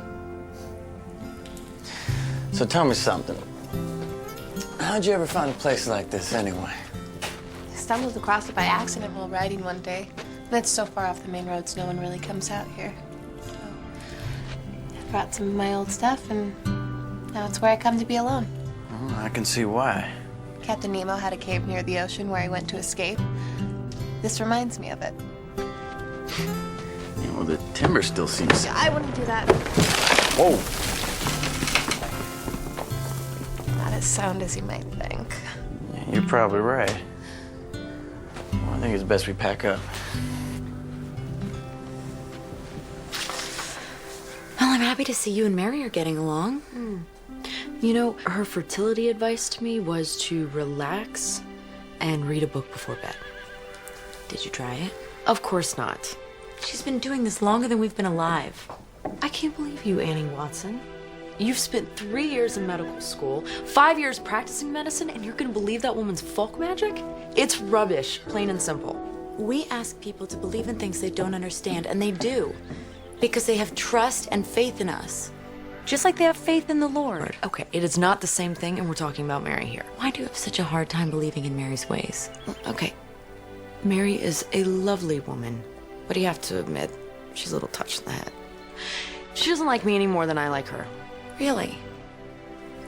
So tell me something. How'd you ever find a place like this, anyway? I stumbled across it by accident while riding one day. And it's so far off the main roads, no one really comes out here. So I brought some of my old stuff, and now it's where I come to be alone. Oh, I can see why. Captain Nemo had a cave near the ocean where he went to escape. This reminds me of it. Yeah, well, the timber still seems... I wouldn't do that. Whoa! Not as sound as you might think. Yeah, you're probably right. Well, I think it's best we pack up. Well, I'm happy to see you and Mary are getting along. You know, her fertility advice to me was to relax and read a book before bed. Did you try it? Of course not. She's been doing this longer than we've been alive. I can't believe you, Annie Watson. You've spent 3 years in medical school, 5 years practicing medicine, and you're gonna believe that woman's folk magic? It's rubbish, plain and simple. We ask people to believe in things they don't understand, and they do. Because they have trust and faith in us. Just like they have faith in the Lord. Okay, it is not the same thing, and we're talking about Mary here. Why do you have such a hard time believing in Mary's ways? Okay, Mary is a lovely woman, but you have to admit, she's a little touched in the head. She doesn't like me any more than I like her. Really?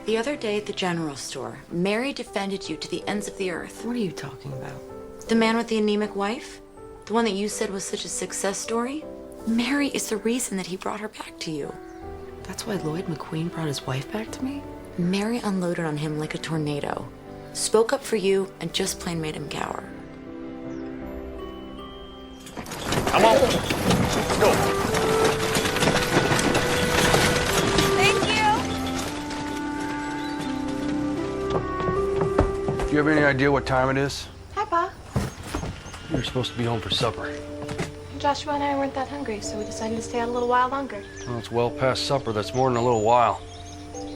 The other day at the general store, Mary defended you to the ends of the earth. What are you talking about? The man with the anemic wife? The one that you said was such a success story? Mary is the reason that he brought her back to you. That's why Lloyd McQueen brought his wife back to me? Mary unloaded on him like a tornado. Spoke up for you and just plain made him cower. Come on. Let's go. Thank you. Do you have any idea what time it is? Hi, Pa. You're supposed to be home for supper. Joshua and I weren't that hungry, so we decided to stay out a little while longer. Well, it's well past supper. That's more than a little while.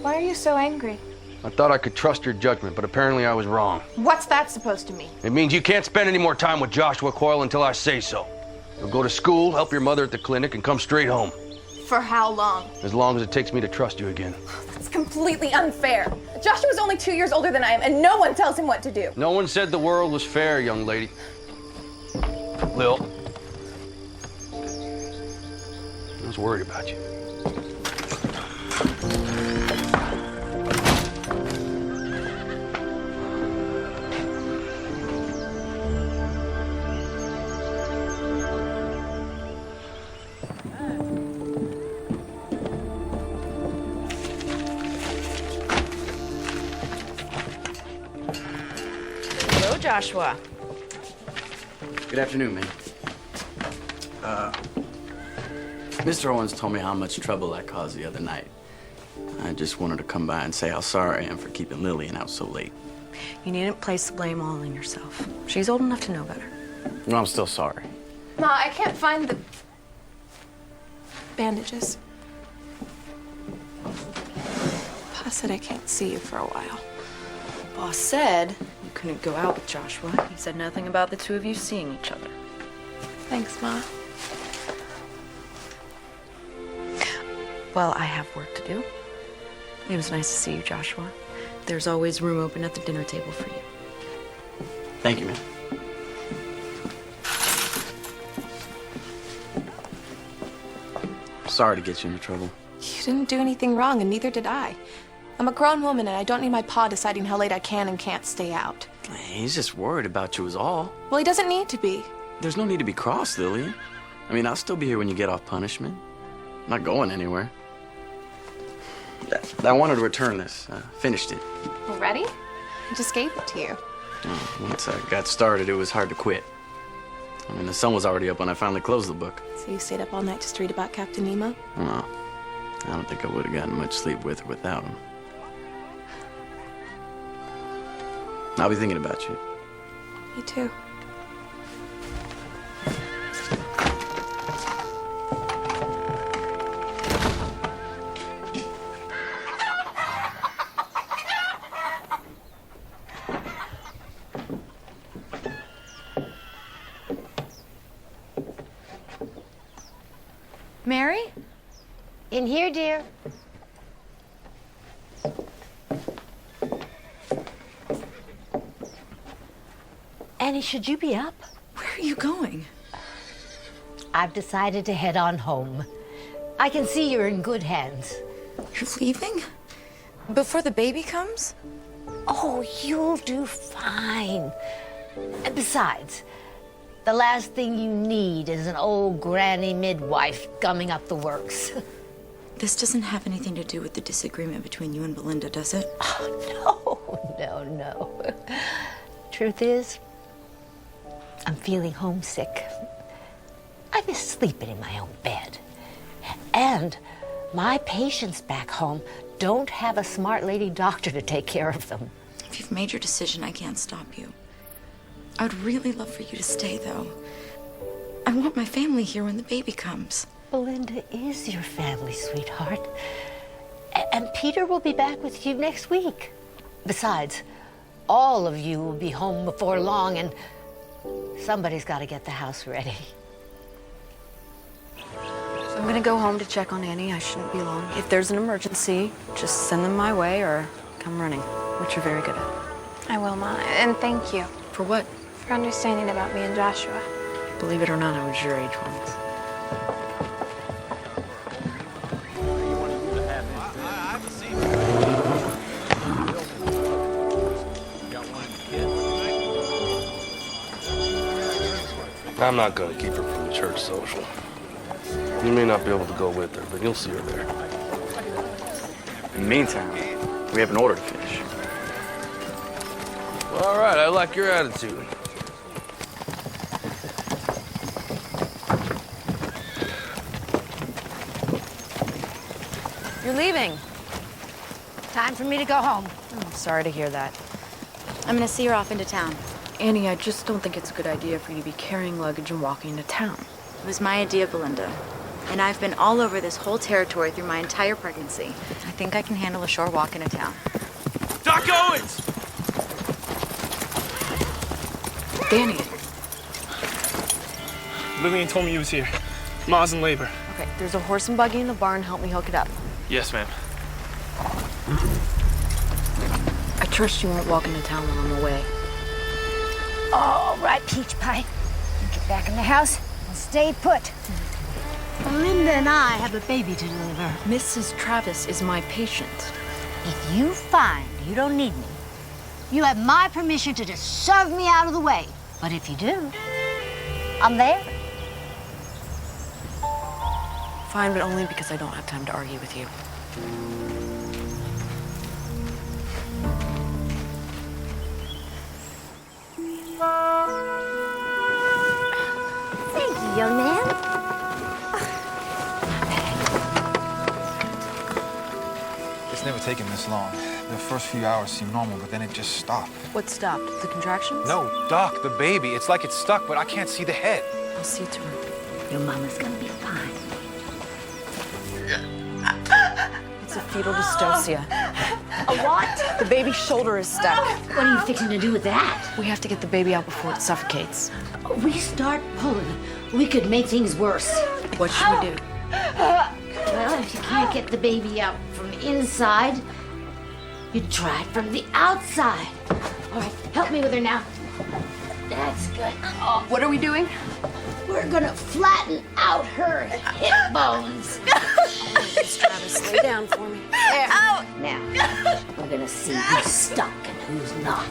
Why are you so angry? I thought I could trust your judgment, but apparently I was wrong. What's that supposed to mean? It means you can't spend any more time with Joshua Coyle until I say so. You'll go to school, help your mother at the clinic, and come straight home. For how long? As long as it takes me to trust you again. That's completely unfair. Joshua's only 2 years older than I am, and no one tells him what to do. No one said the world was fair, young lady. Lil, I was worried about you. Hello, Joshua. Good afternoon, man. Mr. Owens told me how much trouble I caused the other night. I just wanted to come by and say how sorry I am for keeping Lillian out so late. You needn't place the blame all on yourself. She's old enough to know better. No, I'm still sorry. Ma, I can't find the bandages. Pa said I can't see you for a while. Boss said you couldn't go out with Joshua. He said nothing about the two of you seeing each other. Thanks, Ma. Well, I have work to do. It was nice to see you, Joshua. There's always room open at the dinner table for you. Thank you, man. Sorry to get you into trouble. You didn't do anything wrong, and neither did I. I'm a grown woman, and I don't need my pa deciding how late I can and can't stay out. He's just worried about you is all. Well, he doesn't need to be. There's no need to be cross, Lillian. I mean, I'll still be here when you get off punishment. I'm not going anywhere. I wanted to return this. I finished it. Already? I just gave it to you. Once I got started, it was hard to quit. I mean, the sun was already up when I finally closed the book. So you stayed up all night just to read about Captain Nemo? No, I don't think I would have gotten much sleep with or without him. I'll be thinking about you. Me too. Mary? In here, dear. Annie, should you be up? Where are you going? I've decided to head on home. I can see you're in good hands. You're leaving? Before the baby comes? Oh, you'll do fine. And besides, the last thing you need is an old granny midwife gumming up the works. This doesn't have anything to do with the disagreement between you and Belinda, does it? Oh, no. Truth is, I'm feeling homesick. I miss sleeping in my own bed. And My patients back home don't have a smart lady doctor to take care of them. If you've made your decision, I can't stop you. I would really love for you to stay, though. I want my family here when the baby comes. Belinda is your family, sweetheart. And Peter will be back with you next week. Besides, all of you will be home before long, and somebody's got to get the house ready. I'm gonna go home to check on Annie. I shouldn't be long. If there's an emergency, just send them my way or come running, which you're very good at. I will, Ma. And thank you For what? for understanding about me and Joshua. Believe it or not, I was your age once. I'm not gonna keep her from the church social. You may not be able to go with her, but you'll see her there. In the meantime, we have an order to finish. Well, all right, I like your attitude. You're leaving. Time for me to go home. I'm sorry to hear that. I'm gonna see her off into town. Annie, I just don't think it's a good idea for you to be carrying luggage and walking into town. It was my idea, Belinda. And I've been all over this whole territory through my entire pregnancy. I think I can handle a short walk into town. Doc Owens! Danny. Lillian told me you was here. Ma's in labor. Okay, there's a horse and buggy in the barn. Help me hook it up. Yes, ma'am. I trust you won't walk into town while I'm away. All right, Peach Pie. Get back in the house and stay put. Belinda and I have a baby to deliver. Mrs. Travis is my patient. If you find you don't need me, you have my permission to just shove me out of the way. But if you do, I'm there. Fine, but only because I don't have time to argue with you. Thank you, young man. It's never taken this long. The first few hours seemed normal, but then it just stopped. What stopped? The contractions? No, Doc, the baby. It's like it's stuck, but I can't see the head. I'll see to it. Your mama's gonna be fine. It's a fetal dystocia. A what? The baby's shoulder is stuck. What are you fixing to do with that? We have to get the baby out before it suffocates. We start pulling, we could make things worse. What should we do? Well, if you can't get the baby out from inside, you try it from the outside. All right, help me with her now. That's good. Oh, What are we doing? we're gonna flatten out her hip bones. Miss Travis, lay down for me. There. Now, we're gonna see who's stuck and who's not.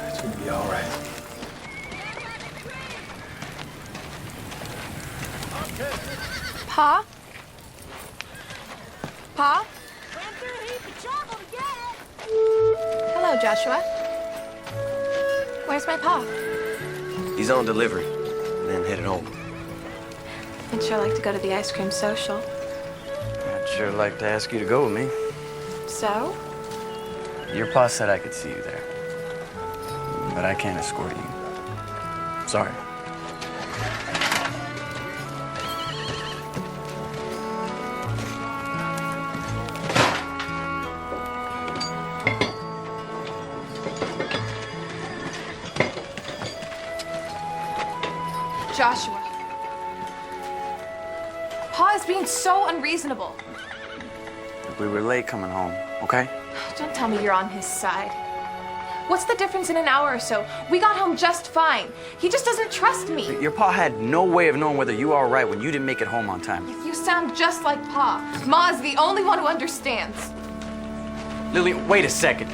It's gonna be all right. Pa? Pa? Hello, Joshua. Where's my pa? He's on delivery, and then headed home. I'd sure like to go to the ice cream social. I'd sure like to ask you to go with me. So? Your pa said I could see you there. But I can't escort you. Sorry. Joshua. Pa is being so unreasonable. We were late coming home, okay? Don't tell me you're on his side. What's the difference in an hour or so? We got home just fine. He just doesn't trust me. Your pa had no way of knowing whether you were all right when you didn't make it home on time. You sound just like Pa. Ma's the only one who understands. Lily, wait a second.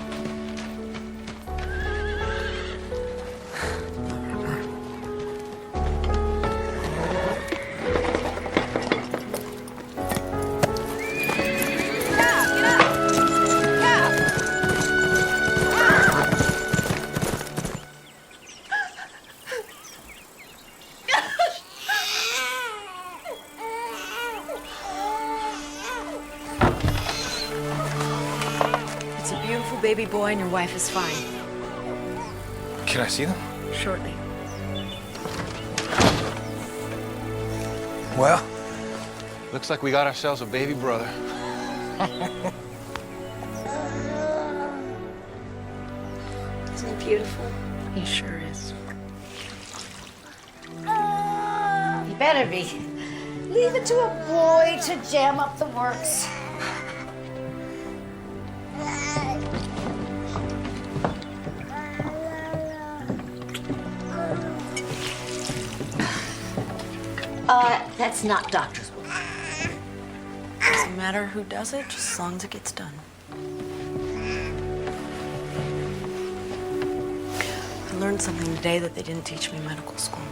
baby boy and your wife is fine. Can I see them? Shortly. Well, looks like we got ourselves a baby brother. Isn't he beautiful? He sure is. He better be. Leave it to a boy to jam up the works. That's not doctor's work. Doesn't matter who does it, just as long as it gets done. I learned something today that they didn't teach me in medical school.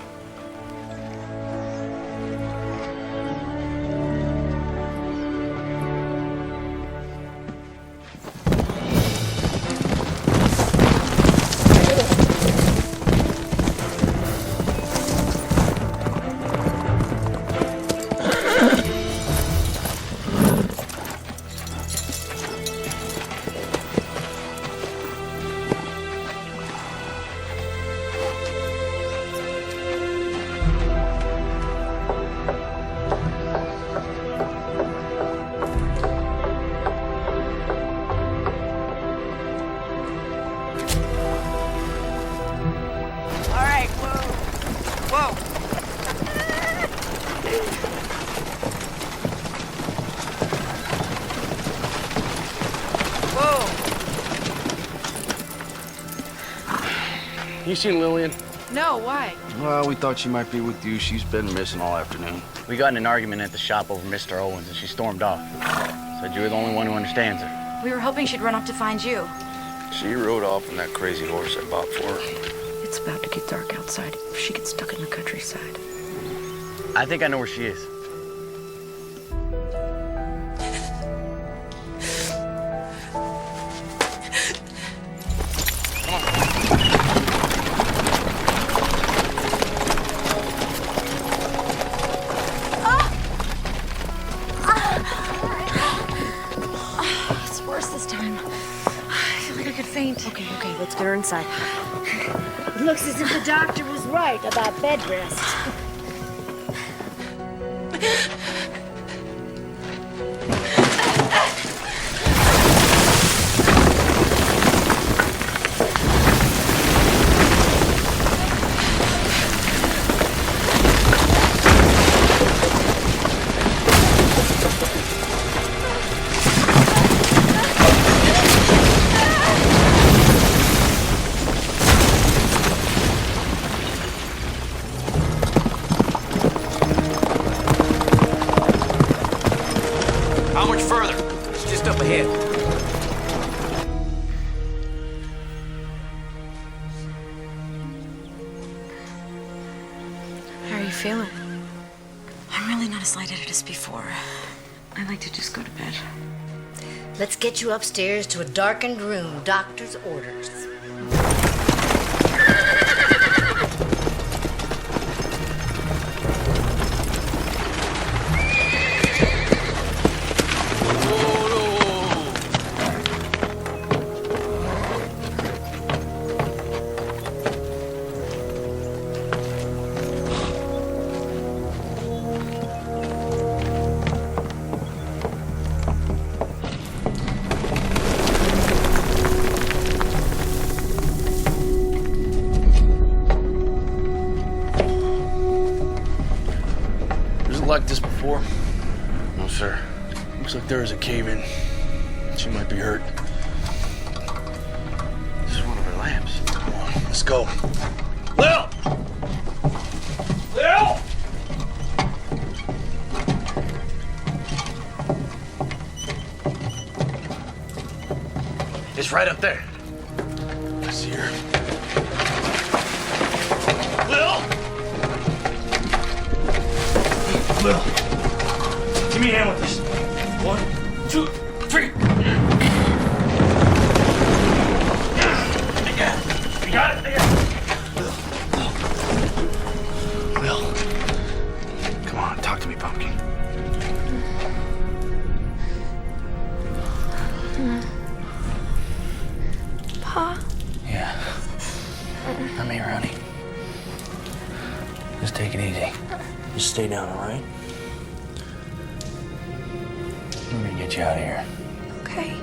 You seen Lillian? No, why? Well, we thought she might be with you. She's been missing all afternoon. We got in an argument at the shop over Mr. Owens, and she stormed off. Said you were the only one who understands her. We were hoping she'd run off to find you. She rode off on that crazy horse I bought for her. It's about to get dark outside. If she gets stuck in the countryside. I think I know where she is. It's worse this time. I feel like I could faint. Okay, let's get her inside. It looks as if the doctor was right about bed rest. How much further? It's just up ahead. How are you feeling? I'm really not as lightheaded as before. I like to just go to bed. Let's get you upstairs to a darkened room. Doctor's orders. Like this before? No, sir. Looks like there is a cave-in. She might be hurt. This is one of her lamps. Come on, let's go. Lil! Lil! It's right up there. I see her. Lil! Lil, give me a hand with this. 1, 2, 3. You got it? Lil, come on, talk to me, Pumpkin. Just stay down, all right? We're gonna get you out of here. Okay.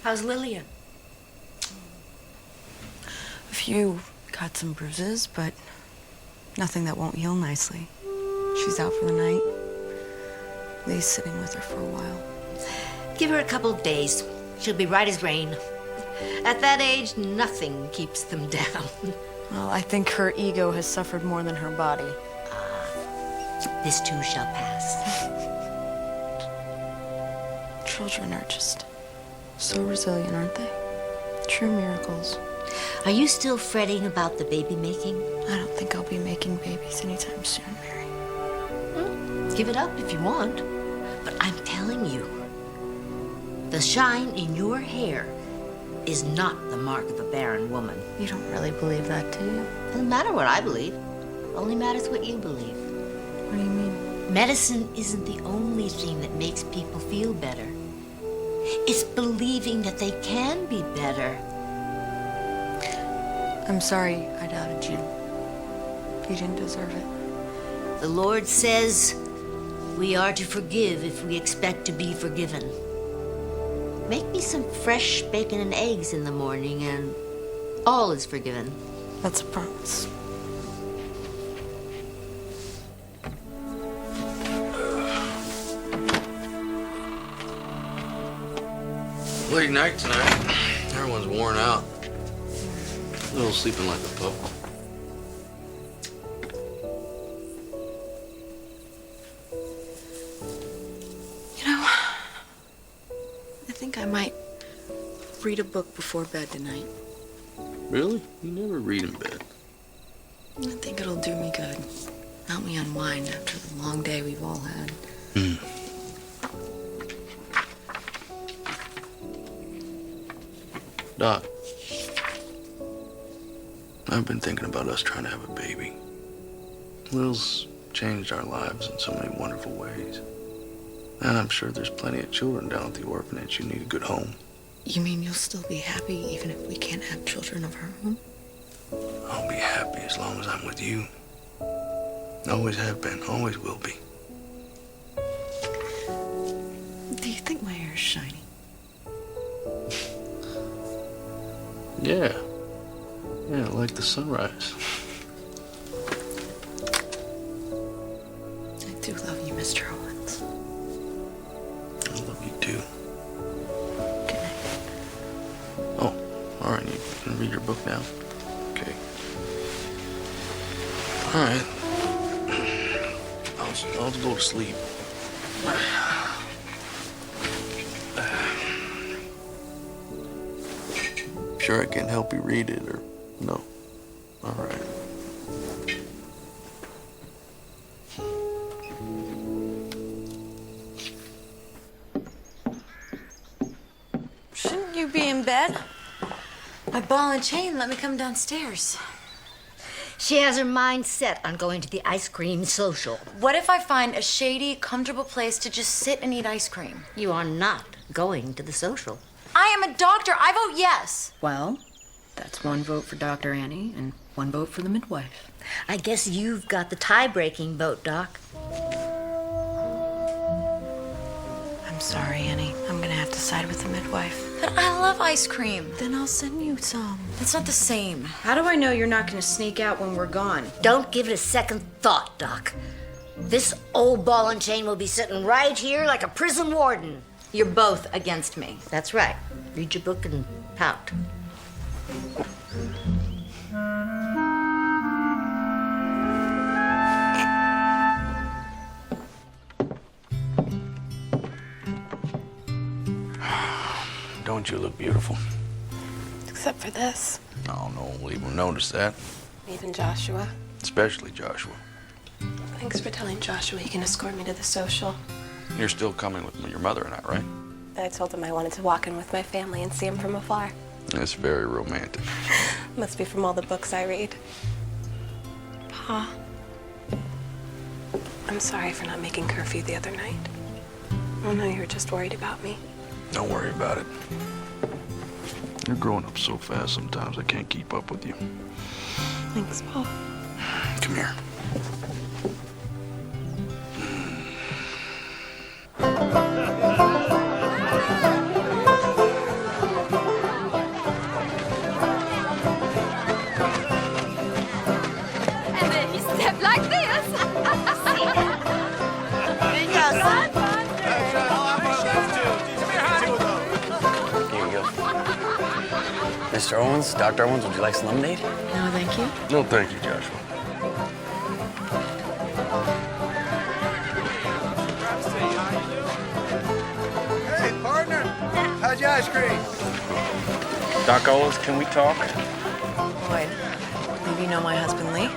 How's Lillian? A few cuts and bruises, but nothing that won't heal nicely. She's out for the night. Lee's sitting with her for a while. Give her a couple of days. She'll be right as rain. At that age, nothing keeps them down. Well, I think her ego has suffered more than her body. This too shall pass. Children are just so resilient, aren't they? True miracles. Are you still fretting about the baby making? I don't think I'll be making babies anytime soon, Mary. Give it up if you want. But I'm telling you, the shine in your hair is not the mark of a barren woman. You don't really believe that, do you? Doesn't matter what I believe. Only matters what you believe. What do you mean? Medicine isn't the only thing that makes people feel better. It's believing that they can be better. I'm sorry I doubted you. You didn't deserve it. The Lord says we are to forgive if we expect to be forgiven. Make me some fresh bacon and eggs in the morning and all is forgiven. That's a promise. Late night tonight. Everyone's worn out. Little sleeping like a pup. You know, I think I might read a book before bed tonight. Really? You never read in bed. I think it'll do me good. Help me unwind after the long day we've all had. Doc, I've been thinking about us trying to have a baby. Lil's changed our lives in so many wonderful ways. And I'm sure there's plenty of children down at the orphanage who need a good home. You mean you'll still be happy even if we can't have children of our own? I'll be happy as long as I'm with you. Always have been, always will be. Do you think my hair is shiny? Yeah. Yeah, like the sunrise. I do love you, Mr. Owens. I love you too. Good night. Oh, all right. You can read your book now. Okay. All right. I'll go to sleep. Sure I can help you read it, or no? All right. Shouldn't you be in bed? My ball and chain let me come downstairs. She has her mind set on going to the ice cream social. What if I find a shady, comfortable place to just sit and eat ice cream? You are not going to the social. I am a doctor. I vote yes. Well, that's one vote for Dr. Annie and one vote for the midwife. I guess you've got the tie-breaking vote, Doc. I'm sorry, Annie. I'm gonna have to side with the midwife. But I love ice cream. Then I'll send you some. It's not the same. How do I know you're not gonna sneak out when we're gone? Don't give it a second thought, Doc. This old ball and chain will be sitting right here like a prison warden. You're both against me. That's right. Read your book and pout. Don't you look beautiful? Except for this. Oh, no one will even notice that. Even Joshua. Especially Joshua. Thanks for telling Joshua he can escort me to the social. You're still coming with your mother and I, right? I told him I wanted to walk in with my family and see him from afar. It's very romantic. Must be from all the books I read. Pa, I'm sorry for not making curfew the other night. I know you were just worried about me. Don't worry about it. You're growing up so fast sometimes I can't keep up with you. Thanks, Pa. Come here. And then he stepped like this. See that? There you go, son. Here you go. Mr. Owens, Dr. Owens, would you like some lemonade? No, thank you. No, thank you, Joshua. Hey, partner. How's your ice cream? Doc Owens, can we talk? Lloyd, maybe you know my husband, Lee?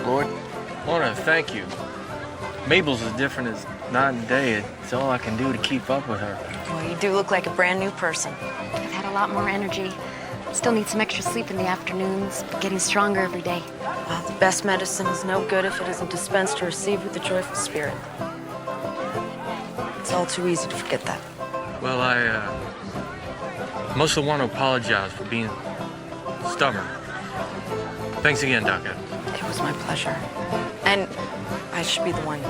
Lloyd? I want to thank you. Mabel's as different as night and day. It's all I can do to keep up with her. Well, you do look like a brand new person. I've had a lot more energy. Still need some extra sleep in the afternoons, but getting stronger every day. Well, the best medicine is no good if it isn't dispensed or received with a joyful spirit. It's all too easy to forget that. Well, I mostly want to apologize for being stubborn. Thanks again, Doc. It was my pleasure. And I should be the one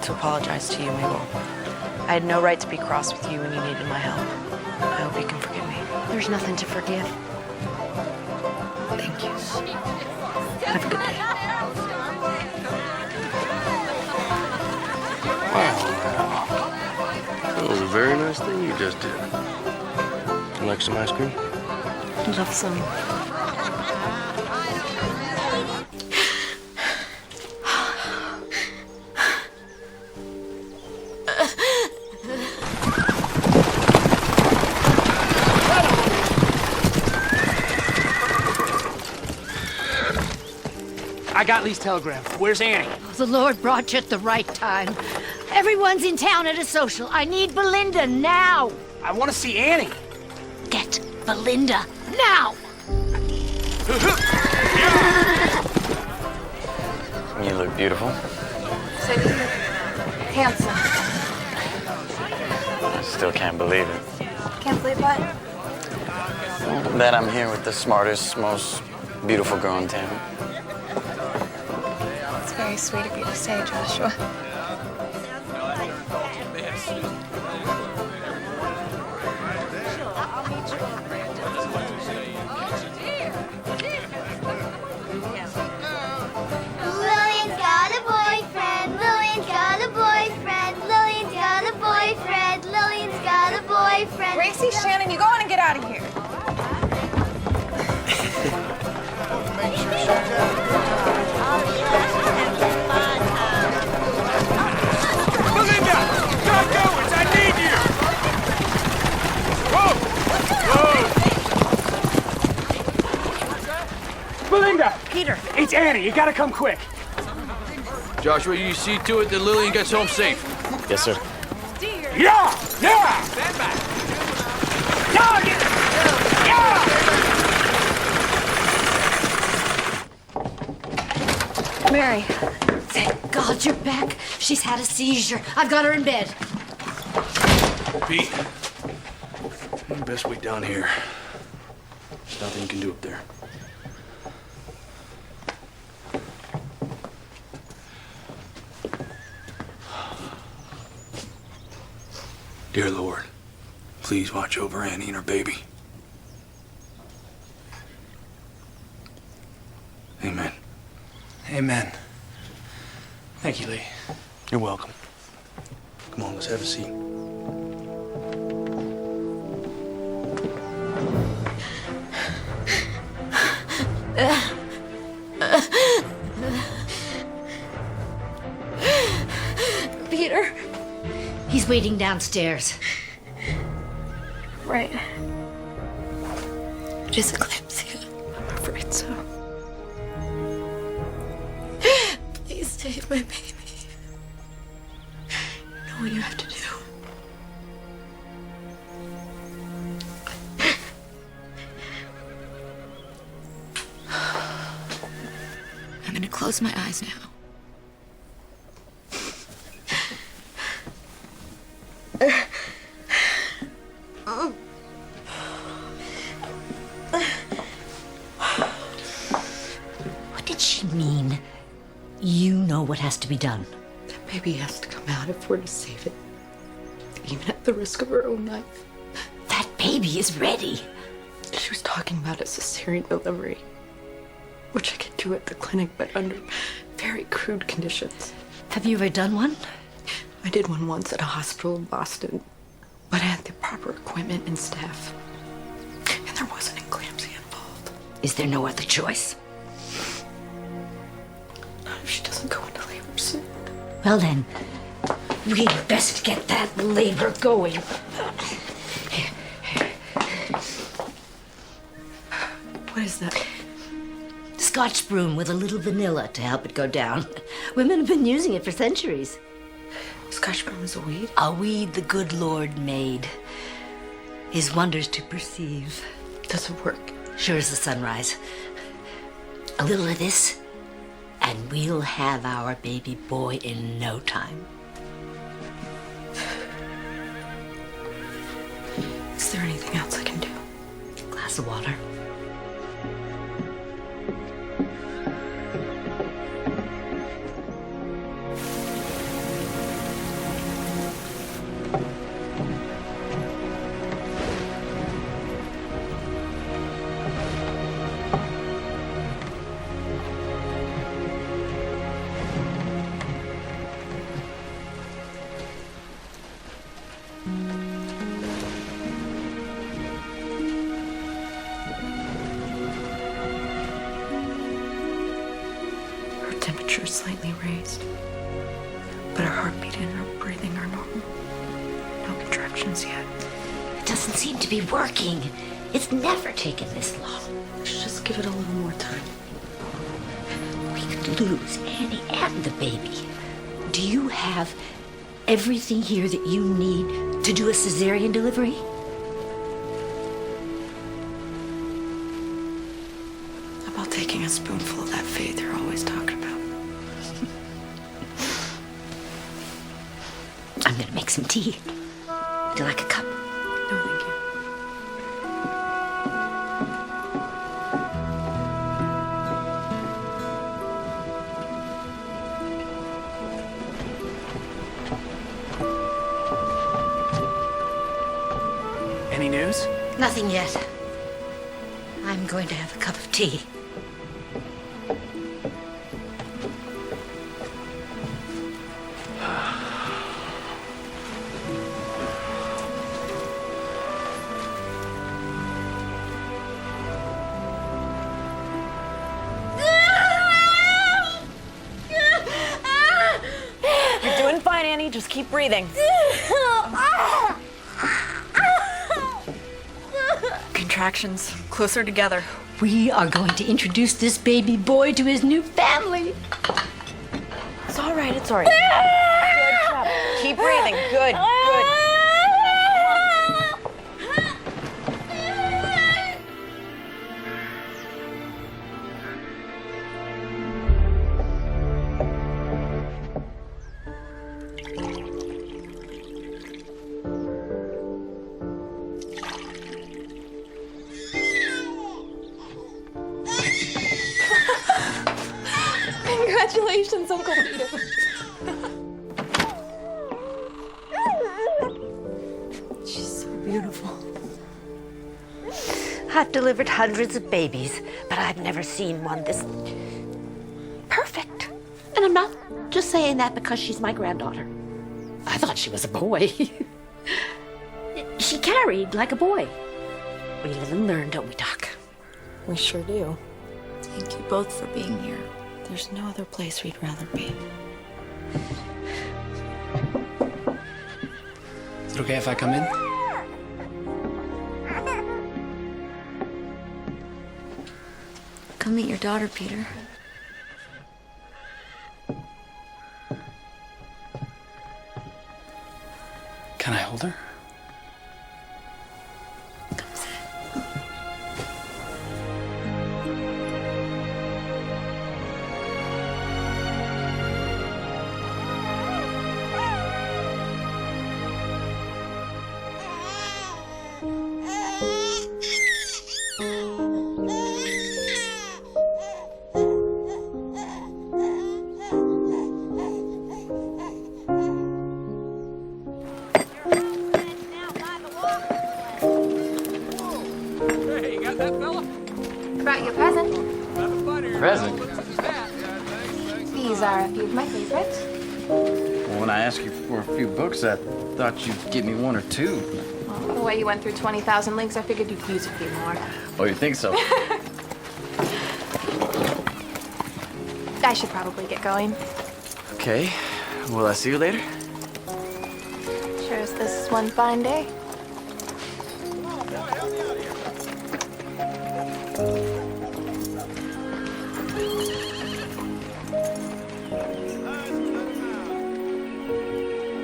to apologize to you, Mabel. I had no right to be cross with you when you needed my help. I hope you can forgive me. There's nothing to forgive. Thank you. Have a good day. Wow. That was a very nice thing you just did. You like some ice cream? I'd love some. I got Lee's telegram. Where's Annie? The Lord brought you at the right time. Everyone's in town at a social. I need Belinda now. I want to see Annie. Get Belinda now. You look beautiful. So you look handsome. I still can't believe it. Can't believe what? That I'm here with the smartest, most beautiful girl in town. It's very sweet of you to say, Joshua. Lillian's got a boyfriend. Lillian's got a boyfriend. Lillian's got a boyfriend. Lillian's got a boyfriend. Gracie, Shannon, you go on and get out of here. Belinda! Doc Owens, I need you! Whoa! Whoa! Belinda! Peter! It's Annie. You gotta come quick. Joshua, you see to it that Lillian gets home safe. Yes, sir. Yeah! Yeah! Stand back. Mary. Thank God you're back. She's had a seizure. I've got her in bed. Pete, you best wait down here. There's nothing you can do up there. Dear Lord, please watch over Annie and her baby. Amen. Amen. Thank you, Lee. You're welcome. Come on, let's have a seat. Peter. He's waiting downstairs. Right. Just eclampsia. I'm afraid so. Please save my baby. You know what you have to do. close my eyes now. What did she mean? You know what has to be done. That baby has to come out if we're to save it, even at the risk of her own life. That baby is ready. She was talking about a cesarean delivery, which I could do at the clinic, but under very crude conditions. Have you ever done one? I did one once at a hospital in Boston, but I had the proper equipment and staff. And there wasn't eclampsia involved. Is there no other choice? Not if she doesn't go into labor soon. Well then, we'd best get that labor going. What is that? Scotch broom with a little vanilla to help it go down. Women have been using it for centuries. Scotch broom is a weed? A weed the good Lord made. His wonders to perceive. Does it work? Sure as the sunrise. A little of this, and we'll have our baby boy in no time. Is there anything else I can do? Glass of water. Her temperature is slightly raised, but her heartbeat and her breathing are normal. No contractions yet. It doesn't seem to be working. It's never taken this long. Let's just give it a little more time. We could lose Annie and the baby. Do you have everything here that you need to do a cesarean delivery? How about taking a spoonful of that faith you're always talking about? I'm gonna make some tea. Would you like a cup? No, thank you. Any news? Nothing yet. I'm going to have a cup of tea. You're doing fine, Annie. Just keep breathing. Contractions closer together. We are going to introduce this baby boy to his new family. It's all right. It's all right. Good job. Keep breathing. Good. Good. Congratulations, Uncle Peter. She's so beautiful. I've delivered hundreds of babies, but I've never seen one this perfect. And I'm not just saying that because she's my granddaughter. I thought she was a boy. She carried like a boy. We live and learn, don't we, Doc? We sure do. Thank you both for being here. There's no other place we'd rather be. Is it okay if I come in? Come meet your daughter, Peter. Can I hold her? are a few of my favorites. Well, when I asked you for a few books, I thought you'd give me one or two. Well, the way you went through 20,000 links, I figured you'd use a few more. Oh, you think so? I should probably get going. Okay. Will I see you later? Sure as this is one fine day.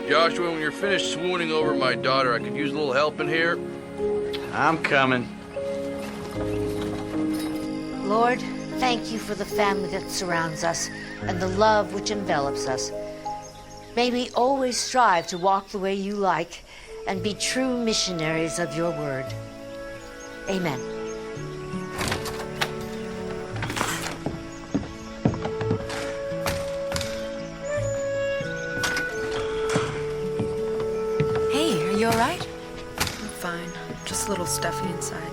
Joshua, when you're finished swooning over my daughter, I could use a little help in here. I'm coming. Lord, thank you for the family that surrounds us and the love which envelops us. May we always strive to walk the way you like and be true missionaries of your word. Amen. Hey, are you all right? I'm fine. Just a little stuffy inside.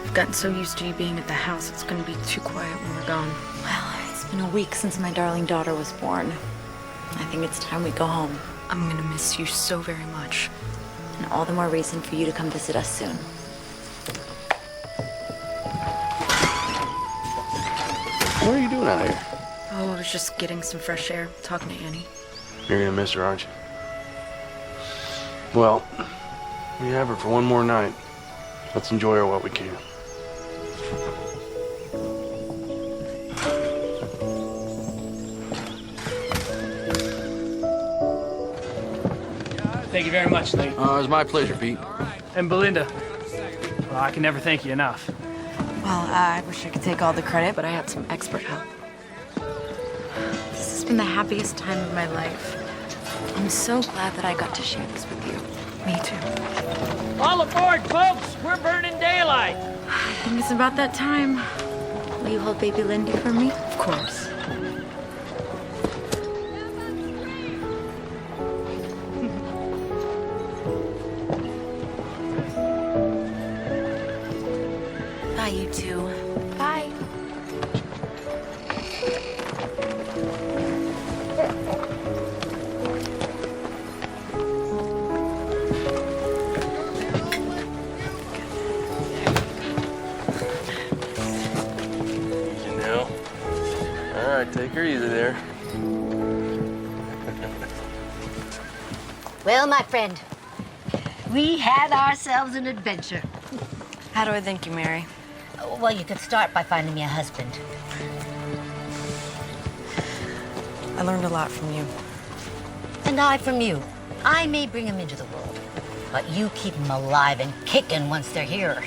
I've gotten so used to you being at the house, it's gonna be too quiet when we're gone. Well, it's been a week since my darling daughter was born. I think it's time we go home. I'm gonna miss you so very much. And all the more reason for you to come visit us soon. What are you doing out here? Oh, I was just getting some fresh air, talking to Annie. You're gonna miss her, aren't you? Well, we have her for one more night. Let's enjoy her while we can. Thank you very much, Lee. It was my pleasure, Pete. And Belinda. Well, I can never thank you enough. Well, I wish I could take all the credit, but I had some expert help. This has been the happiest time of my life. I'm so glad that I got to share this with you. Me too. All aboard, folks! We're burning daylight! I think it's about that time. Will you hold baby Lindy for me? Of course. Bye, you two. Bye. You know? All right, take her easy there. Well, my friend, we had ourselves an adventure. How do I thank you, Mary? Well, you could start by finding me a husband. I learned a lot from you. And I from you. I may bring them into the world, but you keep them alive and kicking once they're here.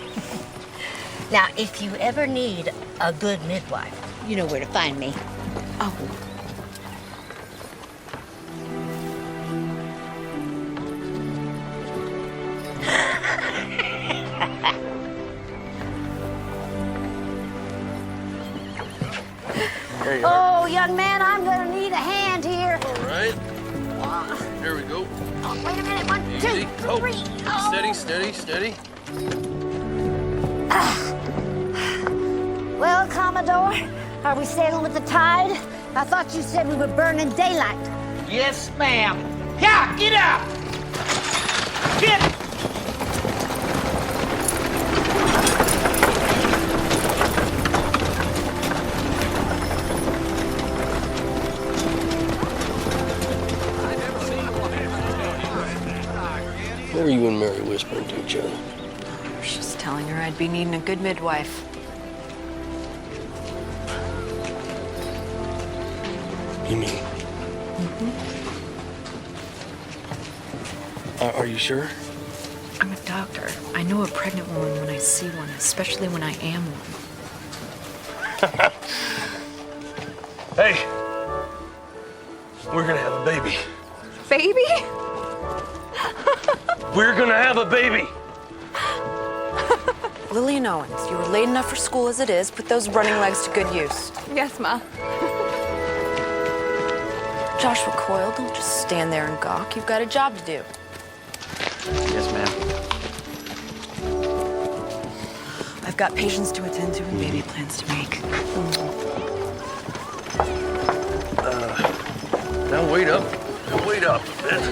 Now, if you ever need a good midwife, you know where to find me. Oh. There you are. Oh, young man, I'm gonna need a hand here. All right. Here we go. Oh, wait a minute. 1, 2, Easy. Oh. 3. Oh. Steady, steady, steady. Well, Commodore, are we sailing with the tide? I thought you said we were burning daylight. Yes, ma'am. Yeah, get up! Get! What are you and Mary whispering to each other? I was just telling her I'd be needing a good midwife. You mean? Are you sure? I'm a doctor. I know a pregnant woman when I see one, especially when I am one. Hey, we're gonna have a baby. Baby? We're gonna have a baby. Lillian Owens, you were late enough for school as it is. Put those running legs to good use. Yes, Ma. Joshua Coyle, don't just stand there and gawk. You've got a job to do. Yes, ma'am. I've got patients to attend to and baby plans to make. Now wait up. Now wait up a bit.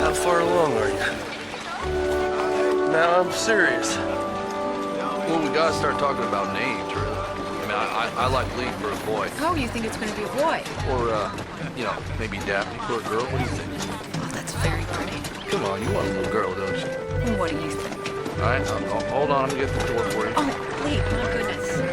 How far along are you? Now I'm serious. Well, we gotta start talking about names, really. I mean, I like Lee for a boy. Oh, you think it's going to be a boy? Or, you know, maybe Daphne for a girl. What do you think? Oh, that's very pretty. Come on, you want a little girl, don't you? What do you think? All right, hold on. I'm gonna get the door for you. Oh, Lee, my goodness.